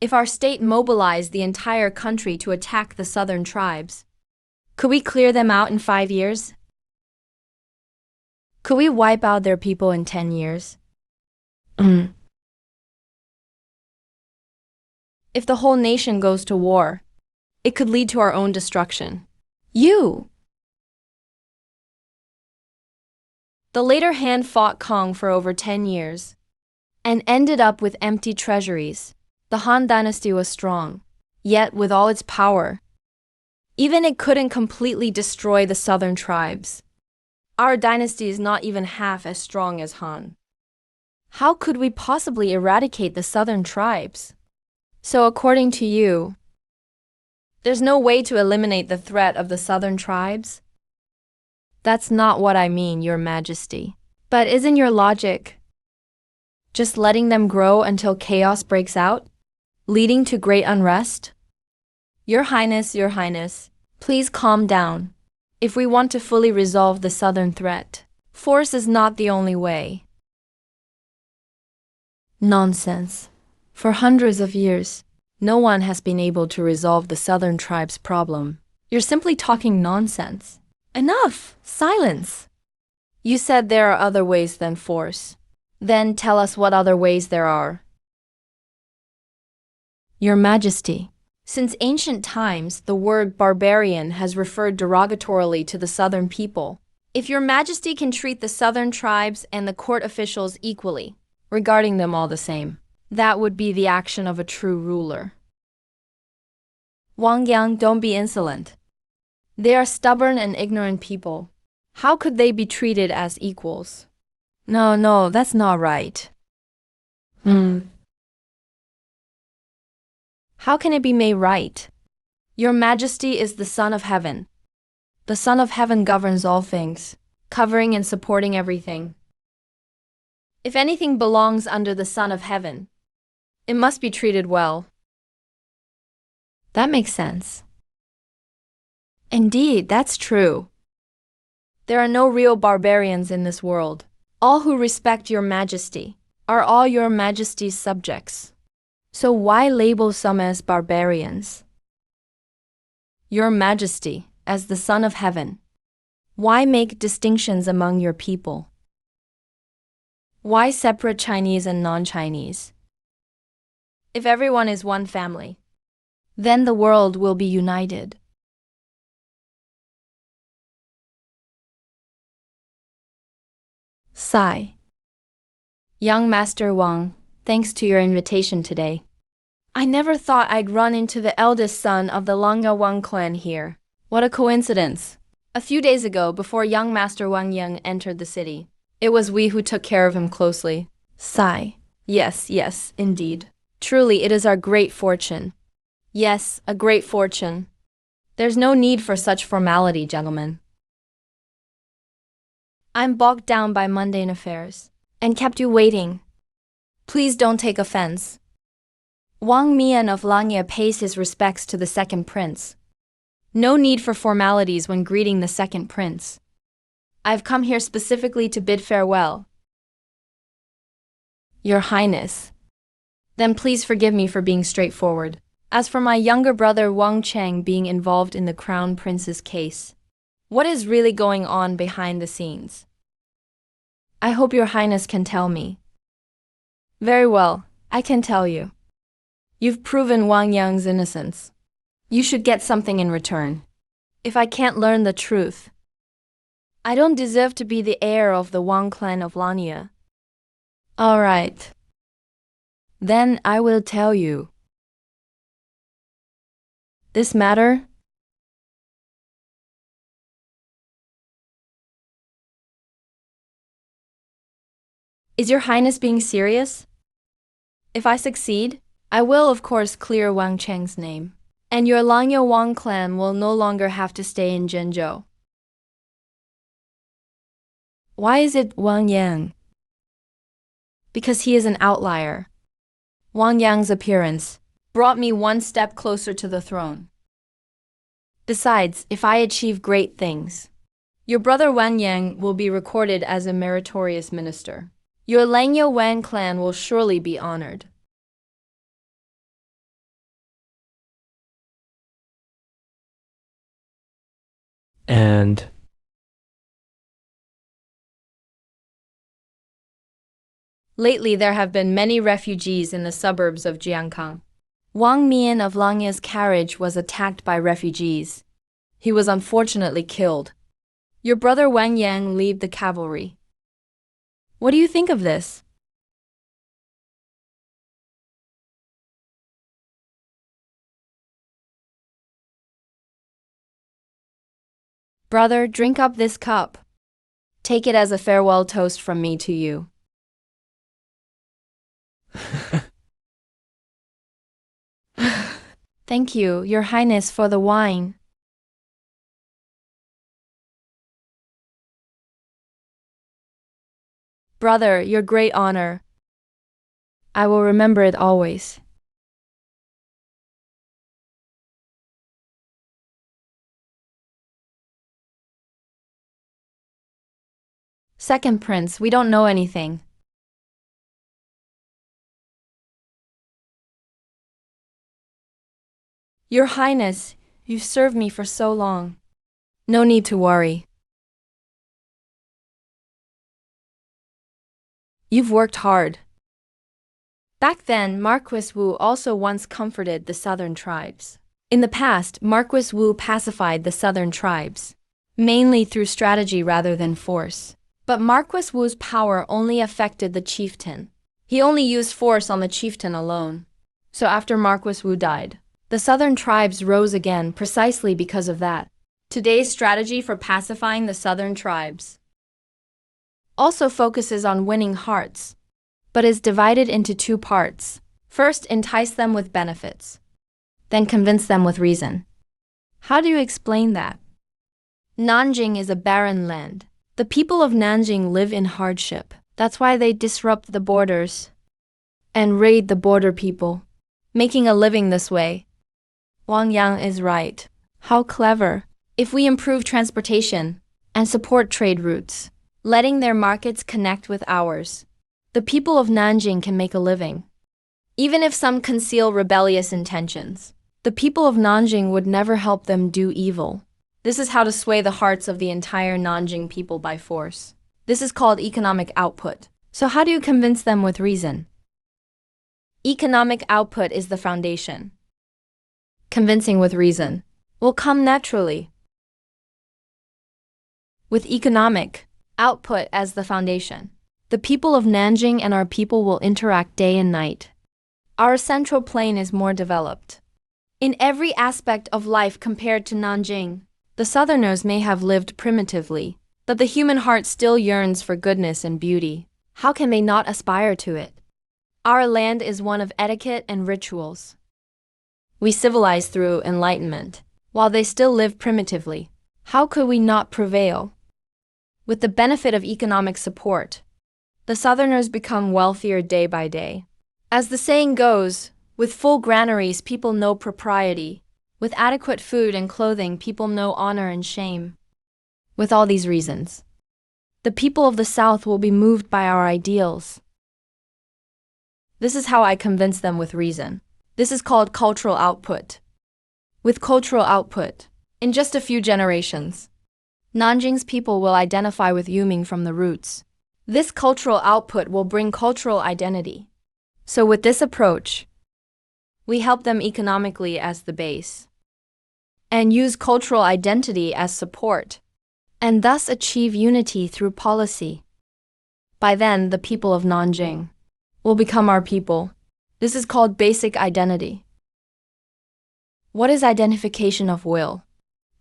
If our state mobilized the entire country to attack the southern tribes, could we clear them out in 5 years? Could we wipe out their people in 10 years? If the whole nation goes to war, it could lead to our own destruction. The later Han fought Kong for over 10 years and ended up with empty treasuries. The Han dynasty was strong, yet with all its power, even it couldn't completely destroy the southern tribes. Our dynasty is not even half as strong as Han. How could we possibly eradicate the southern tribes? So according to you, there's no way to eliminate the threat of the southern tribes? That's not what I mean, Your Majesty. But isn't your logic just letting them grow until chaos breaks out, leading to great unrest? Your Highness, please calm down. If we want to fully resolve the southern threat, force is not the only way. Nonsense. For hundreds of years, no one has been able to resolve the southern tribes' problem. You're simply talking nonsense. Enough! Silence! You said there are other ways than force. Then tell us what other ways there are. Your Majesty, since ancient times, the word barbarian has referred derogatorily to the southern people. If Your Majesty can treat the southern tribes and the court officials equally, regarding them all the same, that would be the action of a true ruler. Wang Yang, don't be insolent. They are stubborn and ignorant people. How could they be treated as equals? No, that's not right. How can it be made right? Your Majesty is the Son of Heaven. The Son of Heaven governs all things, covering and supporting everything. If anything belongs under the Son of Heaven, it must be treated well. That makes sense. Indeed, that's true. There are no real barbarians in this world. All who respect Your Majesty are all Your Majesty's subjects. So why label some as barbarians? Your Majesty, as the Son of Heaven, why make distinctions among your people? Why separate Chinese and non-Chinese? If everyone is one family, then the world will be united. Sigh. Young Master Wang, thanks to your invitation today. I never thought I'd run into the eldest son of the Langa Wang clan here. What a coincidence. A few days ago, before young Master Wang Yang entered the city, it was we who took care of him closely. Sigh. Yes, indeed. Truly, it is our great fortune. Yes, a great fortune. There's no need for such formality, gentlemen. I'm bogged down by mundane affairs and kept you waiting. Please don't take offense. Wang Mian of Langya pays his respects to the second prince. No need for formalities when greeting the second prince. I've come here specifically to bid farewell. Your Highness. Then please forgive me for being straightforward. As for my younger brother Wang Cheng being involved in the Crown Prince's case, what is really going on behind the scenes? I hope Your Highness can tell me. Very well, I can tell you. You've proven Wang Yang's innocence. You should get something in return. If I can't learn the truth, I don't deserve to be the heir of the Wang clan of Lania. All right. Then I will tell you. This matter Is your highness being serious? If I succeed, I will of course clear Wang Cheng's name, and your Langyo Wang clan will no longer have to stay in Zhenzhou. Why is it Wang Yang? Because he is an outlier. Wang Yang's appearance brought me one step closer to the throne. Besides, if I achieve great things, your brother Wang Yang will be recorded as a meritorious minister. Your Langyo Wang clan will surely be honored. And Lately, there have been many refugees in the suburbs of Jiankang. Wang Mian of Langya's carriage was attacked by refugees. He was unfortunately killed. Your brother Wang Yang led the cavalry. What do you think of this? Brother, drink up this cup. Take it as a farewell toast from me to you. Thank you, Your Highness, for the wine. Brother, your great honor. I will remember it always. Second Prince, we don't know anything. Your Highness, you've served me for so long. No need to worry. You've worked hard. Back then, Marquis Wu also once comforted the southern tribes. In the past, Marquis Wu pacified the southern tribes, mainly through strategy rather than force. But Marquis Wu's power only affected the chieftain. He only used force on the chieftain alone. So after Marquis Wu died, the southern tribes rose again precisely because of that. Today's strategy for pacifying the southern tribes also focuses on winning hearts, but is divided into two parts. First, entice them with benefits, then convince them with reason. How do you explain that? Nanjing is a barren land. The people of Nanjing live in hardship. That's why they disrupt the borders and raid the border people, making a living this way. Wang Yang is right. How clever. If we improve transportation and support trade routes, letting their markets connect with ours, the people of Nanjing can make a living. Even if some conceal rebellious intentions, the people of Nanjing would never help them do evil. This is how to sway the hearts of the entire Nanjing people by force. This is called economic output. So how do you convince them with reason? Economic output is the foundation. Convincing with reason will come naturally. With economic output as the foundation, the people of Nanjing and our people will interact day and night. Our central plain is more developed in every aspect of life compared to Nanjing. The southerners may have lived primitively, but the human heart still yearns for goodness and beauty. How can they not aspire to it? Our land is one of etiquette and rituals. We civilize through enlightenment, while they still live primitively. How could we not prevail? With the benefit of economic support, the southerners become wealthier day by day. As the saying goes, with full granaries people know propriety. With adequate food and clothing people know honor and shame. With all these reasons, the people of the South will be moved by our ideals. This is how I convince them with reason. This is called cultural output. With cultural output, in just a few generations, Nanjing's people will identify with Yuming from the roots. This cultural output will bring cultural identity. So with this approach, we help them economically as the base, and use cultural identity as support, and thus achieve unity through policy. By then, the people of Nanjing will become our people. This is called basic identity. What is identification of will?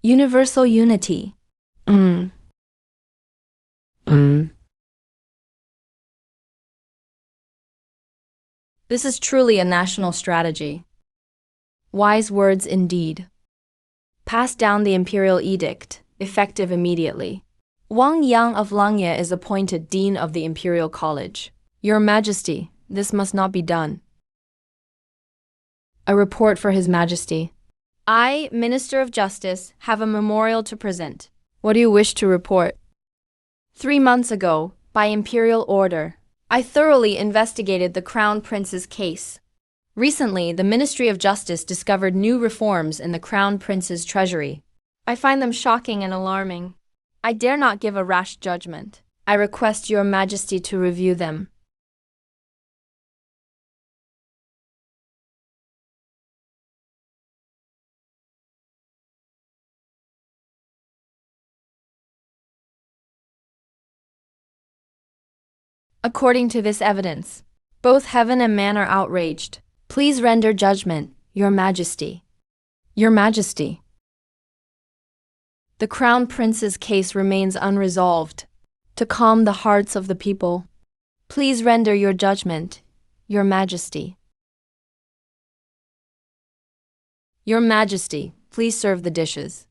Universal unity. This is truly a national strategy. Wise words indeed. Pass down the imperial edict, effective immediately. Wang Yang of Langye is appointed Dean of the Imperial College. Your Majesty, this must not be done. A report for His Majesty. I, Minister of Justice, have a memorial to present. What do you wish to report? 3 months ago, by imperial order, I thoroughly investigated the Crown Prince's case. Recently, the Ministry of Justice discovered new reforms in the Crown Prince's treasury. I find them shocking and alarming. I dare not give a rash judgment. I request Your Majesty to review them. According to this evidence, both heaven and man are outraged. Please render judgment, Your Majesty. Your Majesty. The Crown Prince's case remains unresolved. To calm the hearts of the people, please render your judgment, Your Majesty. Your Majesty, please serve the dishes.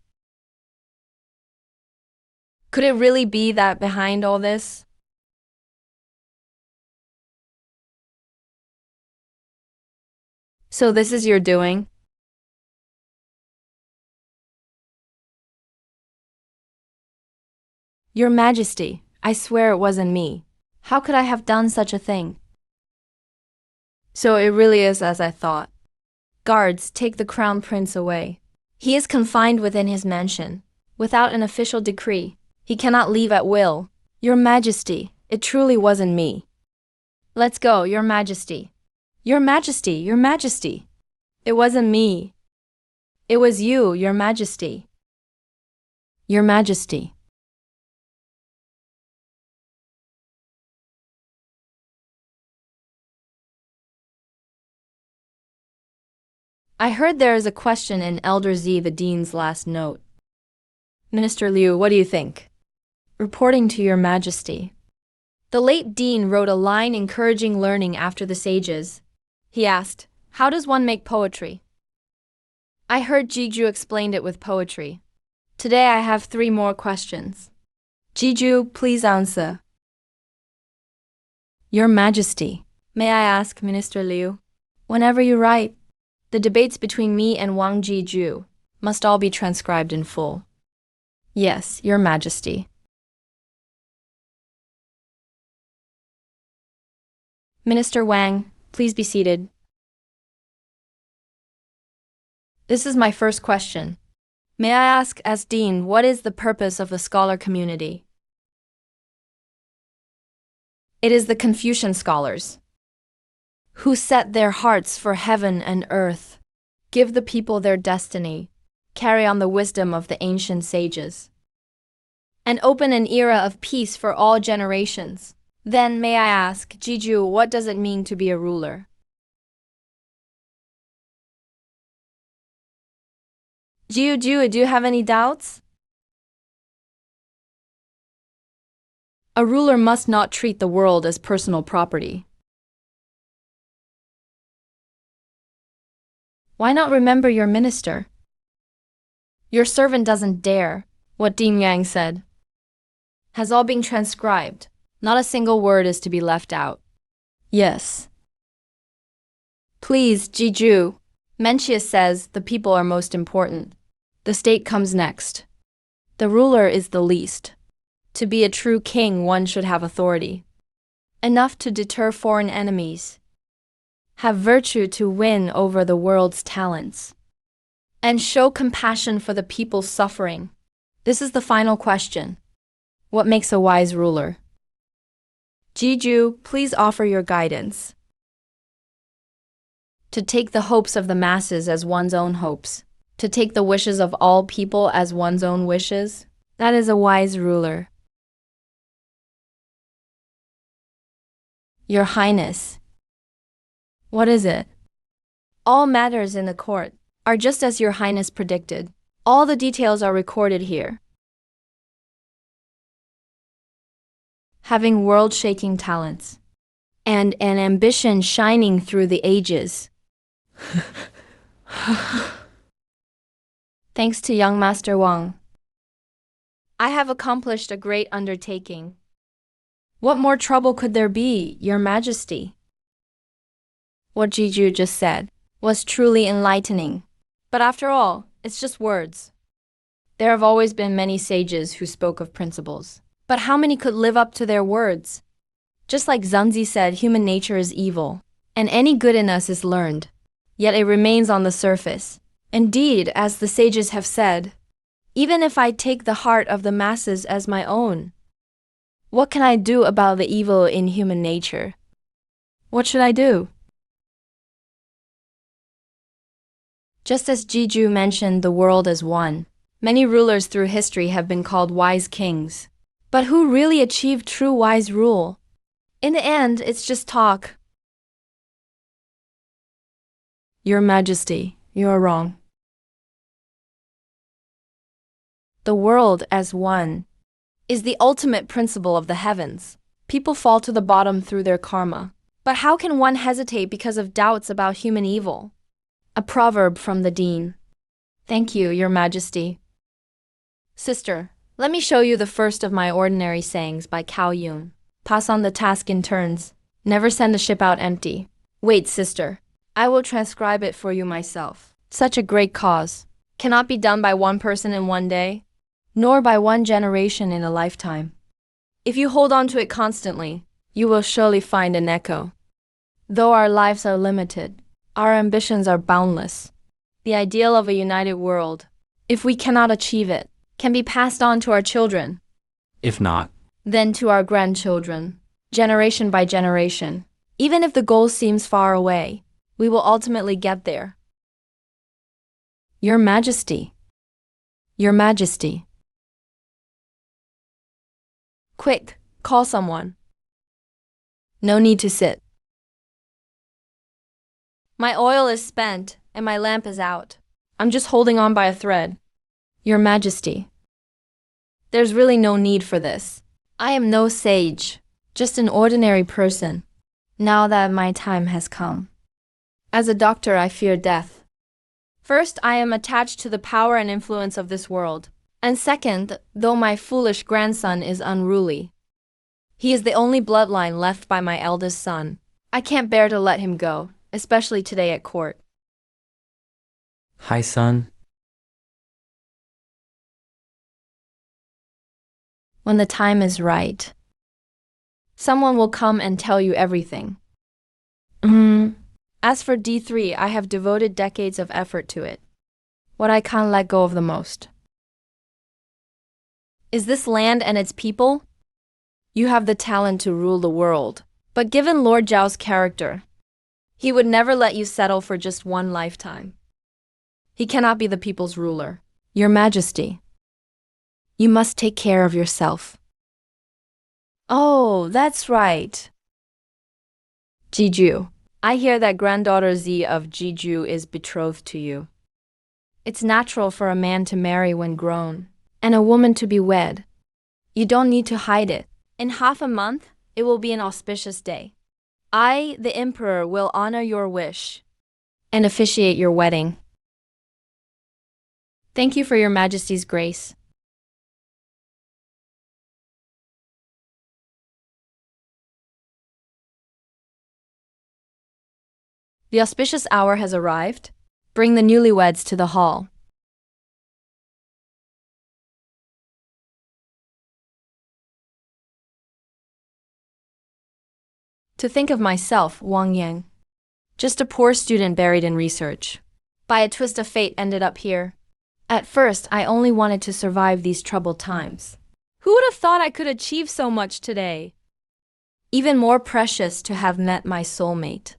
Could it really be that behind all this? So this is your doing? Your Majesty, I swear it wasn't me. How could I have done such a thing? So it really is as I thought. Guards, take the Crown Prince away. He is confined within his mansion, without an official decree. He cannot leave at will. Your Majesty, it truly wasn't me. Let's go, Your Majesty. Your Majesty, Your Majesty. It wasn't me. It was you, Your Majesty. Your Majesty. I heard there is a question in Elder Z, the Dean's last note. Minister Liu, what do you think? Reporting to Your Majesty. The late Dean wrote a line encouraging learning after the sages. He asked, how does one make poetry? I heard Jiju explained it with poetry. Today I have 3 more questions. Jiju, please answer. Your Majesty. May I ask, Minister Liu? Whenever you write, the debates between me and Wang Jiju must all be transcribed in full. Yes, Your Majesty. Minister Wang, please be seated. This is my first question. May I ask, as Dean, what is the purpose of the scholar community? It is the Confucian scholars, who set their hearts for heaven and earth, give the people their destiny, carry on the wisdom of the ancient sages, and open an era of peace for all generations. Then, may I ask, Jiju, what does it mean to be a ruler? Jiju, do you have any doubts? A ruler must not treat the world as personal property. Why not remember your minister? Your servant doesn't dare. What Dean Yang said has all been transcribed. Not a single word is to be left out. Yes. Please, Jiju. Mencius says the people are most important. The state comes next. The ruler is the least. To be a true king, one should have authority, enough to deter foreign enemies, have virtue to win over the world's talents, and show compassion for the people's suffering. This is the final question. What makes a wise ruler? Jiju, please offer your guidance. To take the hopes of the masses as one's own hopes, to take the wishes of all people as one's own wishes, that is a wise ruler. Your Highness. What is it? All matters in the court are just as Your Highness predicted. All the details are recorded here. Having world-shaking talents, and an ambition shining through the ages. Thanks to young Master Wang, I have accomplished a great undertaking. What more trouble could there be, Your Majesty? What Jiju just said was truly enlightening. But after all, it's just words. There have always been many sages who spoke of principles. But how many could live up to their words? Just like Zunzi said, human nature is evil, and any good in us is learned. Yet it remains on the surface. Indeed, as the sages have said, even if I take the heart of the masses as my own, what can I do about the evil in human nature? What should I do? Just as Jiju mentioned the world as one, many rulers through history have been called wise kings. But who really achieved true wise rule? In the end, it's just talk. Your Majesty, you are wrong. The world as one is the ultimate principle of the heavens. People fall to the bottom through their karma. But how can one hesitate because of doubts about human evil? A proverb from the Dean. Thank you, Your Majesty. Sister, let me show you the first of my ordinary sayings by Cao Yun. Pass on the task in turns. Never send the ship out empty. Wait, sister. I will transcribe it for you myself. Such a great cause cannot be done by one person in one day, nor by one generation in a lifetime. If you hold on to it constantly, you will surely find an echo. Though our lives are limited, our ambitions are boundless. The ideal of a united world, if we cannot achieve it, can be passed on to our children. If not, Then to our grandchildren, generation by generation. Even if the goal seems far away, we will ultimately get there. Your Majesty. Your Majesty. Quick, call someone. No need to sit. My oil is spent and my lamp is out. I'm just holding on by a thread. Your Majesty. There's really no need for this. I am no sage, just an ordinary person. Now that my time has come. As a doctor, I fear death. First, I am attached to the power and influence of this world. And second, though my foolish grandson is unruly, he is the only bloodline left by my eldest son. I can't bear to let him go, especially today at court. hi son. When the time is right, someone will come and tell you everything. As for D3, I have devoted decades of effort to it. What I can't let go of the most is this land and its people. You have the talent to rule the world, but given Lord Zhao's character, he would never let you settle for just one lifetime. He cannot be the people's ruler. Your Majesty, you must take care of yourself. Oh, that's right. Jiju, I hear that granddaughter Z of Jiju is betrothed to you. It's natural for a man to marry when grown, and a woman to be wed. You don't need to hide it. In half a month, it will be an auspicious day. I, the Emperor, will honor your wish and officiate your wedding. Thank you for your Majesty's grace. The auspicious hour has arrived. Bring the newlyweds to the hall. To think of myself, Wang Yang, just a poor student buried in research. By a twist of fate, ended up here. At first, I only wanted to survive these troubled times. Who would have thought I could achieve so much today? Even more precious to have met my soulmate.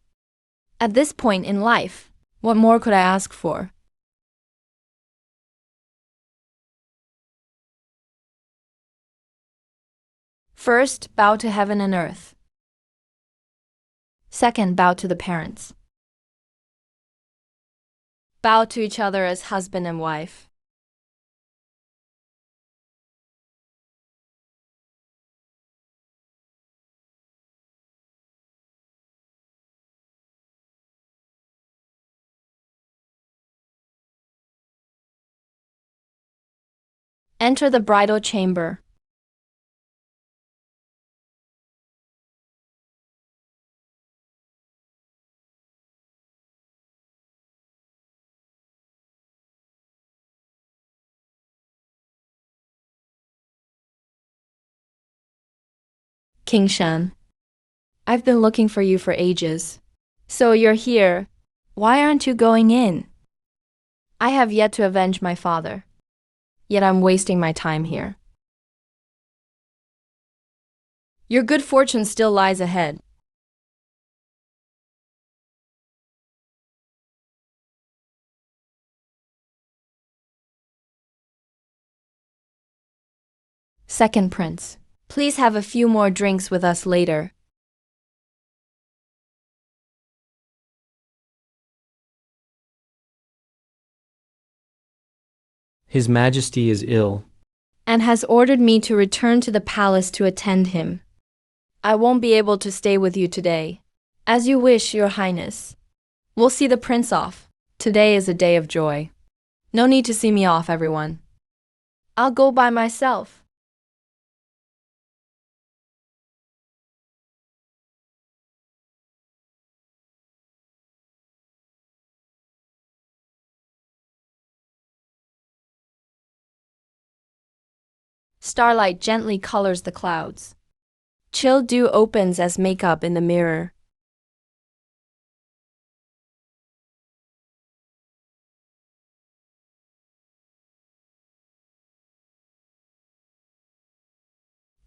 At this point in life, what more could I ask for? First, bow to heaven and earth. Second, bow to the parents. Bow to each other as husband and wife. Enter the bridal chamber. King Shen, I've been looking for you for ages. So you're here. Why aren't you going in? I have yet to avenge my father. Yet I'm wasting my time here. Your good fortune still lies ahead. Second prince, please have a few more drinks with us later. His Majesty is ill. And has ordered me to return to the palace to attend him. I won't be able to stay with you today. As you wish, Your Highness. We'll see the prince off. Today is a day of joy. No need to see me off, everyone. I'll go by myself. Starlight gently colors the clouds. Chill dew opens as makeup in the mirror.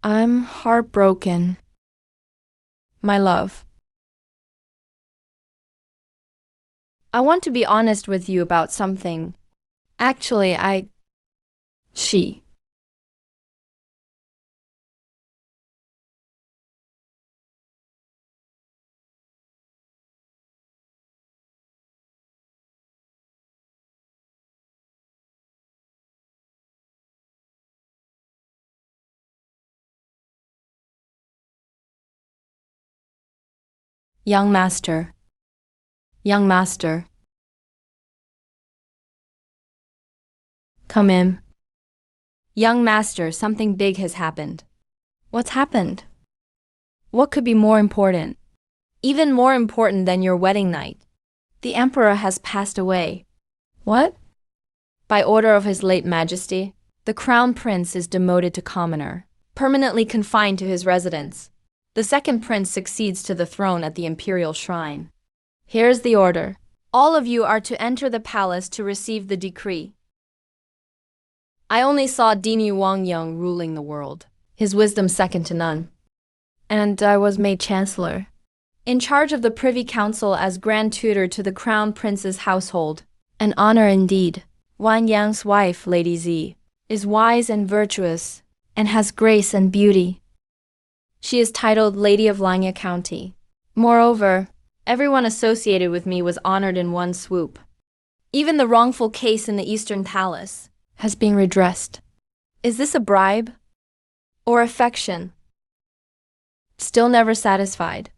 I'm heartbroken. My love. I want to be honest with you about something. Actually, She. Young master. Young master. Come in. Young master, something big has happened. What's happened? What could be more important? Even more important than your wedding night. The emperor has passed away. What? By order of His late Majesty, the crown prince is demoted to commoner, permanently confined to his residence. The second prince succeeds to the throne at the imperial shrine. Here's the order. All of you are to enter the palace to receive the decree. I only saw Dini Wangyang ruling the world, his wisdom second to none. And I was made chancellor, in charge of the Privy Council as grand tutor to the crown prince's household. An honor indeed. Wanyang's wife, Lady Z, is wise and virtuous, and has grace and beauty. She is titled Lady of Lanya County. Moreover, everyone associated with me was honored in one swoop. Even the wrongful case in the Eastern Palace has been redressed. Is this a bribe? Or affection? Still never satisfied.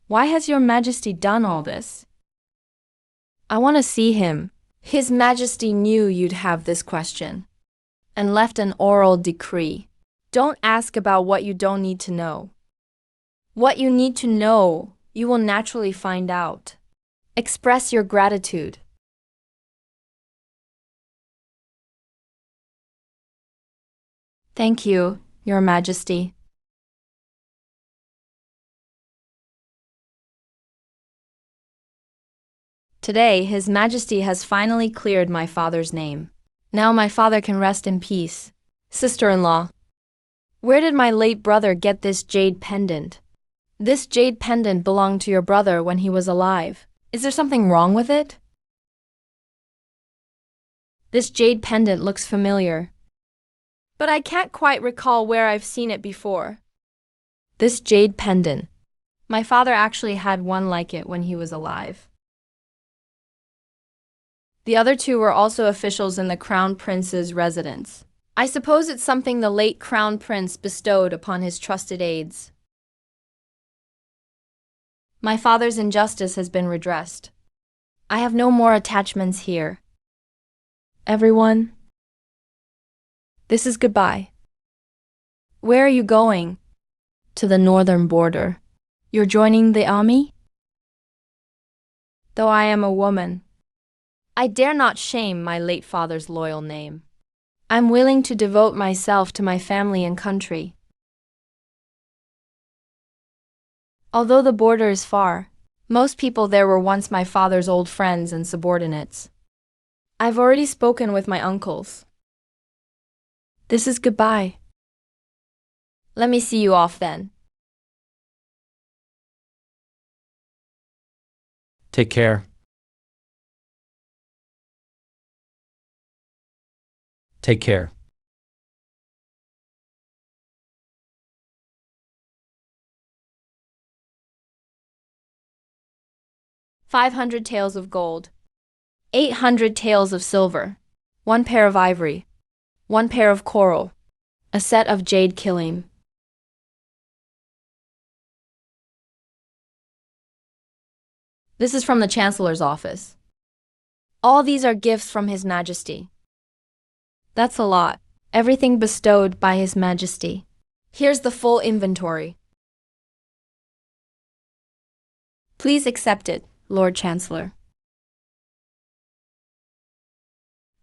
Why has Your Majesty done all this? I want to see him. His Majesty knew you'd have this question, and left an oral decree. Don't ask about what you don't need to know. What you need to know, you will naturally find out. Express your gratitude. Thank you, Your Majesty. Today, His Majesty has finally cleared my father's name. Now my father can rest in peace. Sister-in-law, where did my late brother get this jade pendant? This jade pendant belonged to your brother when he was alive. Is there something wrong with it? This jade pendant looks familiar, but I can't quite recall where I've seen it before. This jade pendant. My father actually had one like it when he was alive. The other two were also officials in the Crown Prince's residence. I suppose it's something the late Crown Prince bestowed upon his trusted aides. My father's injustice has been redressed. I have no more attachments here. Everyone, this is goodbye. Where are you going? To the northern border. You're joining the army? Though I am a woman, I dare not shame my late father's loyal name. I'm willing to devote myself to my family and country. Although the border is far, most people there were once my father's old friends and subordinates. I've already spoken with my uncles. This is goodbye. Let me see you off then. Take care. Take care. $500 taels of gold, 800 taels of silver, 1 pair of ivory, 1 pair of coral, a set of jade killing. This is from the Chancellor's office. All these are gifts from His Majesty. That's a lot. Everything bestowed by His Majesty. Here's the full inventory. Please accept it, Lord Chancellor.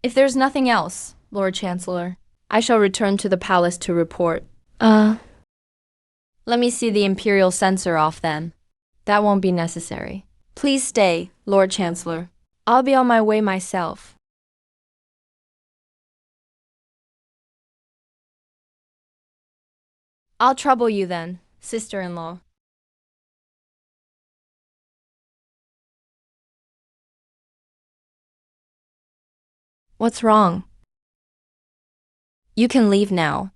If there's nothing else, Lord Chancellor, I shall return to the palace to report. Let me see the Imperial censor off then. That won't be necessary. Please stay, Lord Chancellor. I'll be on my way myself. I'll trouble you then, sister-in-law. What's wrong? You can leave now.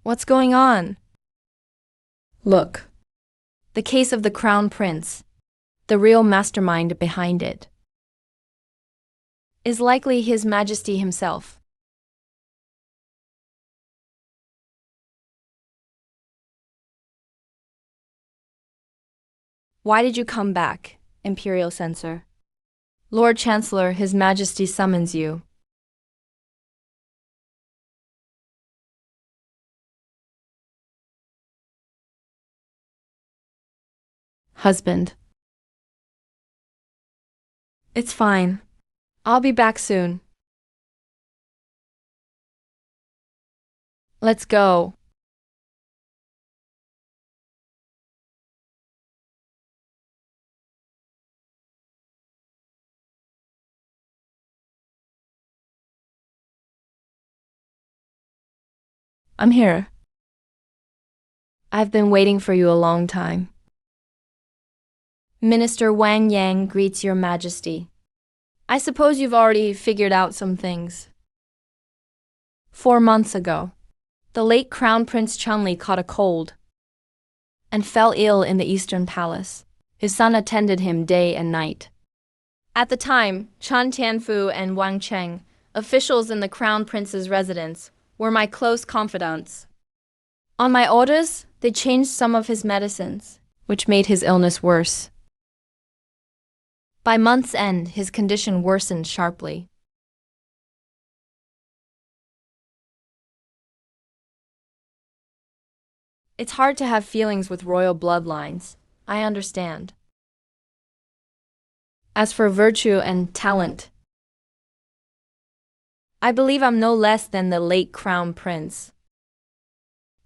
What's going on? Look. The case of the Crown Prince, the real mastermind behind it, is likely His Majesty himself. Why did you come back, Imperial Censor? Lord Chancellor, His Majesty summons you. Husband. It's fine. I'll be back soon. Let's go. I'm here. I've been waiting for you a long time. Minister Wang Yang greets Your Majesty. I suppose you've already figured out some things. 4 months ago, the late Crown Prince Chunli caught a cold and fell ill in the Eastern Palace. His son attended him day and night. At the time, Chan Tianfu and Wang Cheng, officials in the Crown Prince's residence, were my close confidants. On my orders, they changed some of his medicines, which made his illness worse. By month's end, his condition worsened sharply. It's hard to have feelings with royal bloodlines, I understand. As for virtue and talent, I believe I'm no less than the late Crown Prince.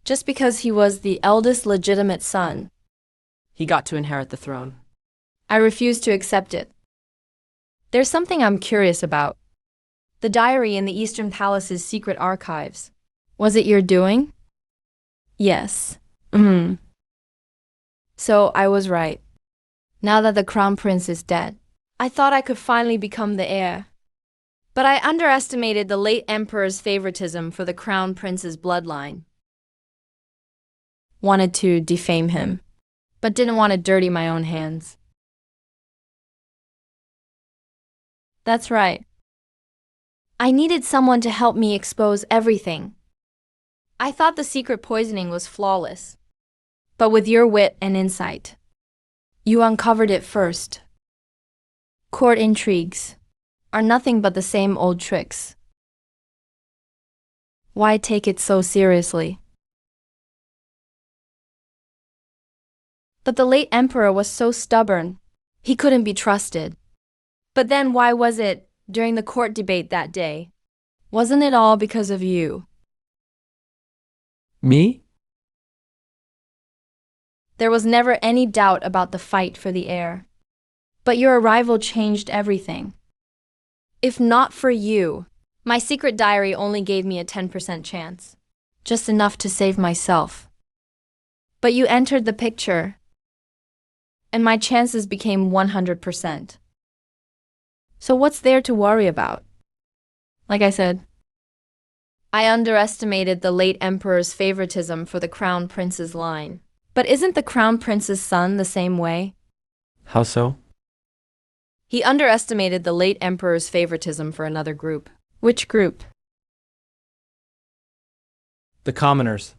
Just because he was the eldest legitimate son, he got to inherit the throne. I refuse to accept it. There's something I'm curious about. The diary in the Eastern Palace's secret archives. Was it your doing? Yes. So I was right. Now that the Crown Prince is dead, I thought I could finally become the heir. But I underestimated the late Emperor's favoritism for the Crown Prince's bloodline. Wanted to defame him, but didn't want to dirty my own hands. That's right. I needed someone to help me expose everything. I thought the secret poisoning was flawless. but with your wit and insight. You uncovered it first. Court intrigues are nothing but the same old tricks. Why take it so seriously? But the late emperor was so stubborn, he couldn't be trusted. But then why was it, during the court debate that day? Wasn't it all because of you? Me? There was never any doubt about the fight for the heir. But your arrival changed everything. If not for you, my secret diary only gave me a 10% chance. Just enough to save myself. But you entered the picture, and my chances became 100%. So what's there to worry about? Like I said, I underestimated the late emperor's favoritism for the crown prince's line. But isn't the crown prince's son the same way? How so? He underestimated the late emperor's favoritism for another group. Which group? The commoners.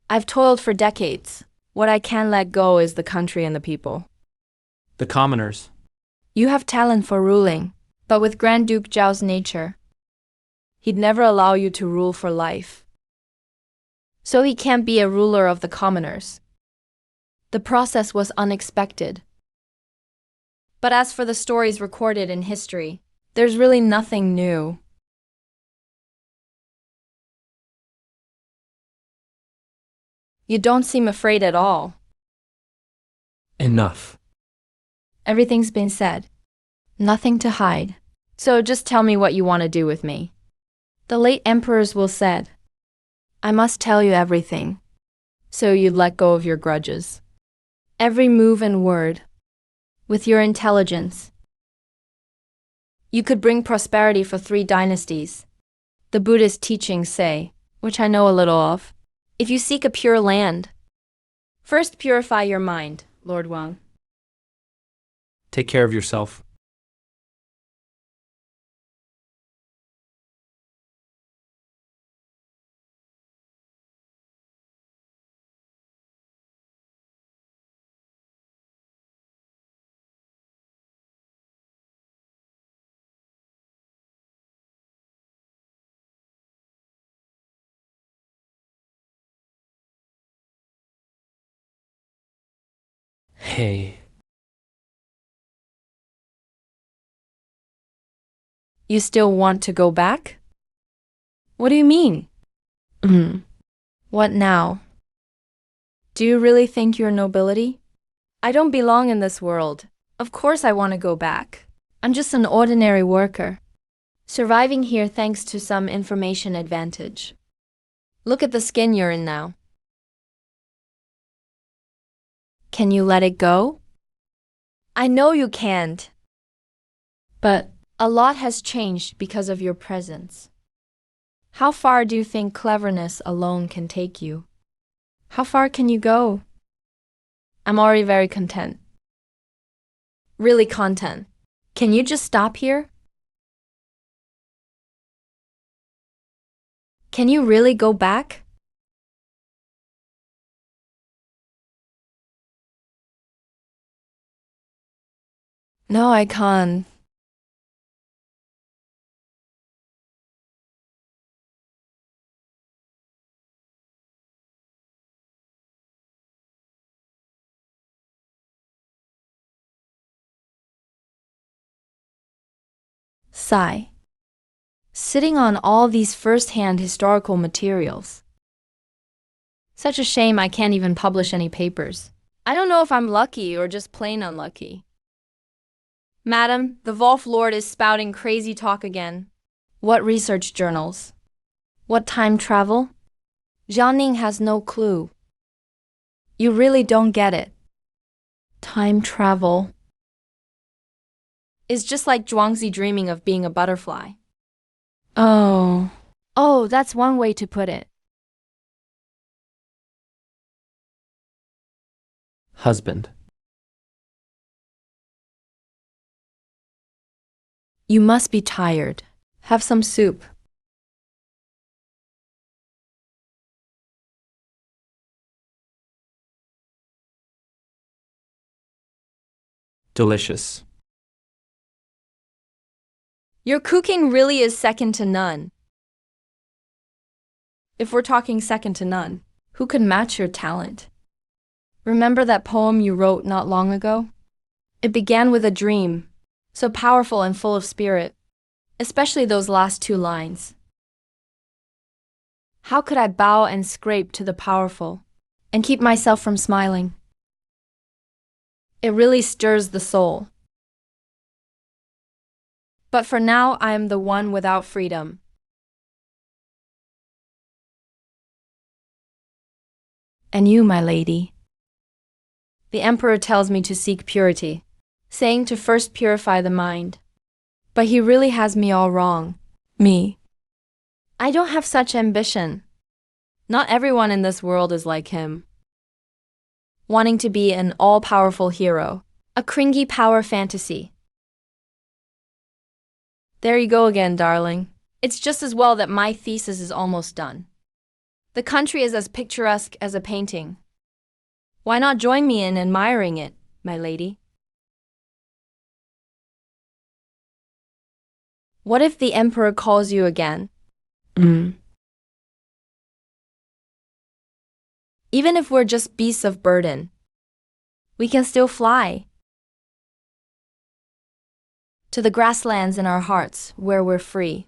I've toiled for decades. What I can let go is the country and the people. The commoners. You have talent for ruling, but with Grand Duke Zhao's nature, he'd never allow you to rule for life. So he can't be a ruler of the commoners. The process was unexpected. But as for the stories recorded in history, there's really nothing new. You don't seem afraid at all. Enough. Everything's been said. Nothing to hide. So just tell me what you want to do with me. The late emperor's will said, I must tell you everything, so you'd let go of your grudges. Every move and word, with your intelligence. You could bring prosperity for 3 dynasties. The Buddhist teachings say, which I know a little of, if you seek a pure land, first purify your mind, Lord Wang. Take care of yourself. Hey. You still want to go back? What do you mean? What now? Do you really think you're nobility? I don't belong in this world. Of course I want to go back. I'm just an ordinary worker, surviving here thanks to some information advantage. Look at the skin you're in now. Can you let it go? I know you can't. But a lot has changed because of your presence. How far do you think cleverness alone can take you? How far can you go? I'm already very content. Really content. Can you just stop here? Can you really go back? No, I can't. Sigh. Sitting on all these first-hand historical materials. Such a shame I can't even publish any papers. I don't know if I'm lucky or just plain unlucky. Madam, the Wolf Lord is spouting crazy talk again. What research journals? What time travel? Jianing has no clue. You really don't get it. Time travel is just like Zhuangzi dreaming of being a butterfly. Oh, that's one way to put it. Husband. You must be tired. Have some soup. Delicious. Your cooking really is second to none. If we're talking second to none, who could match your talent? Remember that poem you wrote not long ago? It began with a dream, so powerful and full of spirit, especially those last two lines. How could I bow and scrape to the powerful and keep myself from smiling? It really stirs the soul. But for now, I am the one without freedom. And you, my lady. The emperor tells me to seek purity, saying to first purify the mind. But he really has me all wrong. Me. I don't have such ambition. Not everyone in this world is like him. Wanting to be an all-powerful hero, a cringy power fantasy. There you go again, darling. It's just as well that my thesis is almost done. The country is as picturesque as a painting. Why not join me in admiring it, my lady? What if the emperor calls you again? Even if we're just beasts of burden, we can still fly to the grasslands in our hearts where we're free.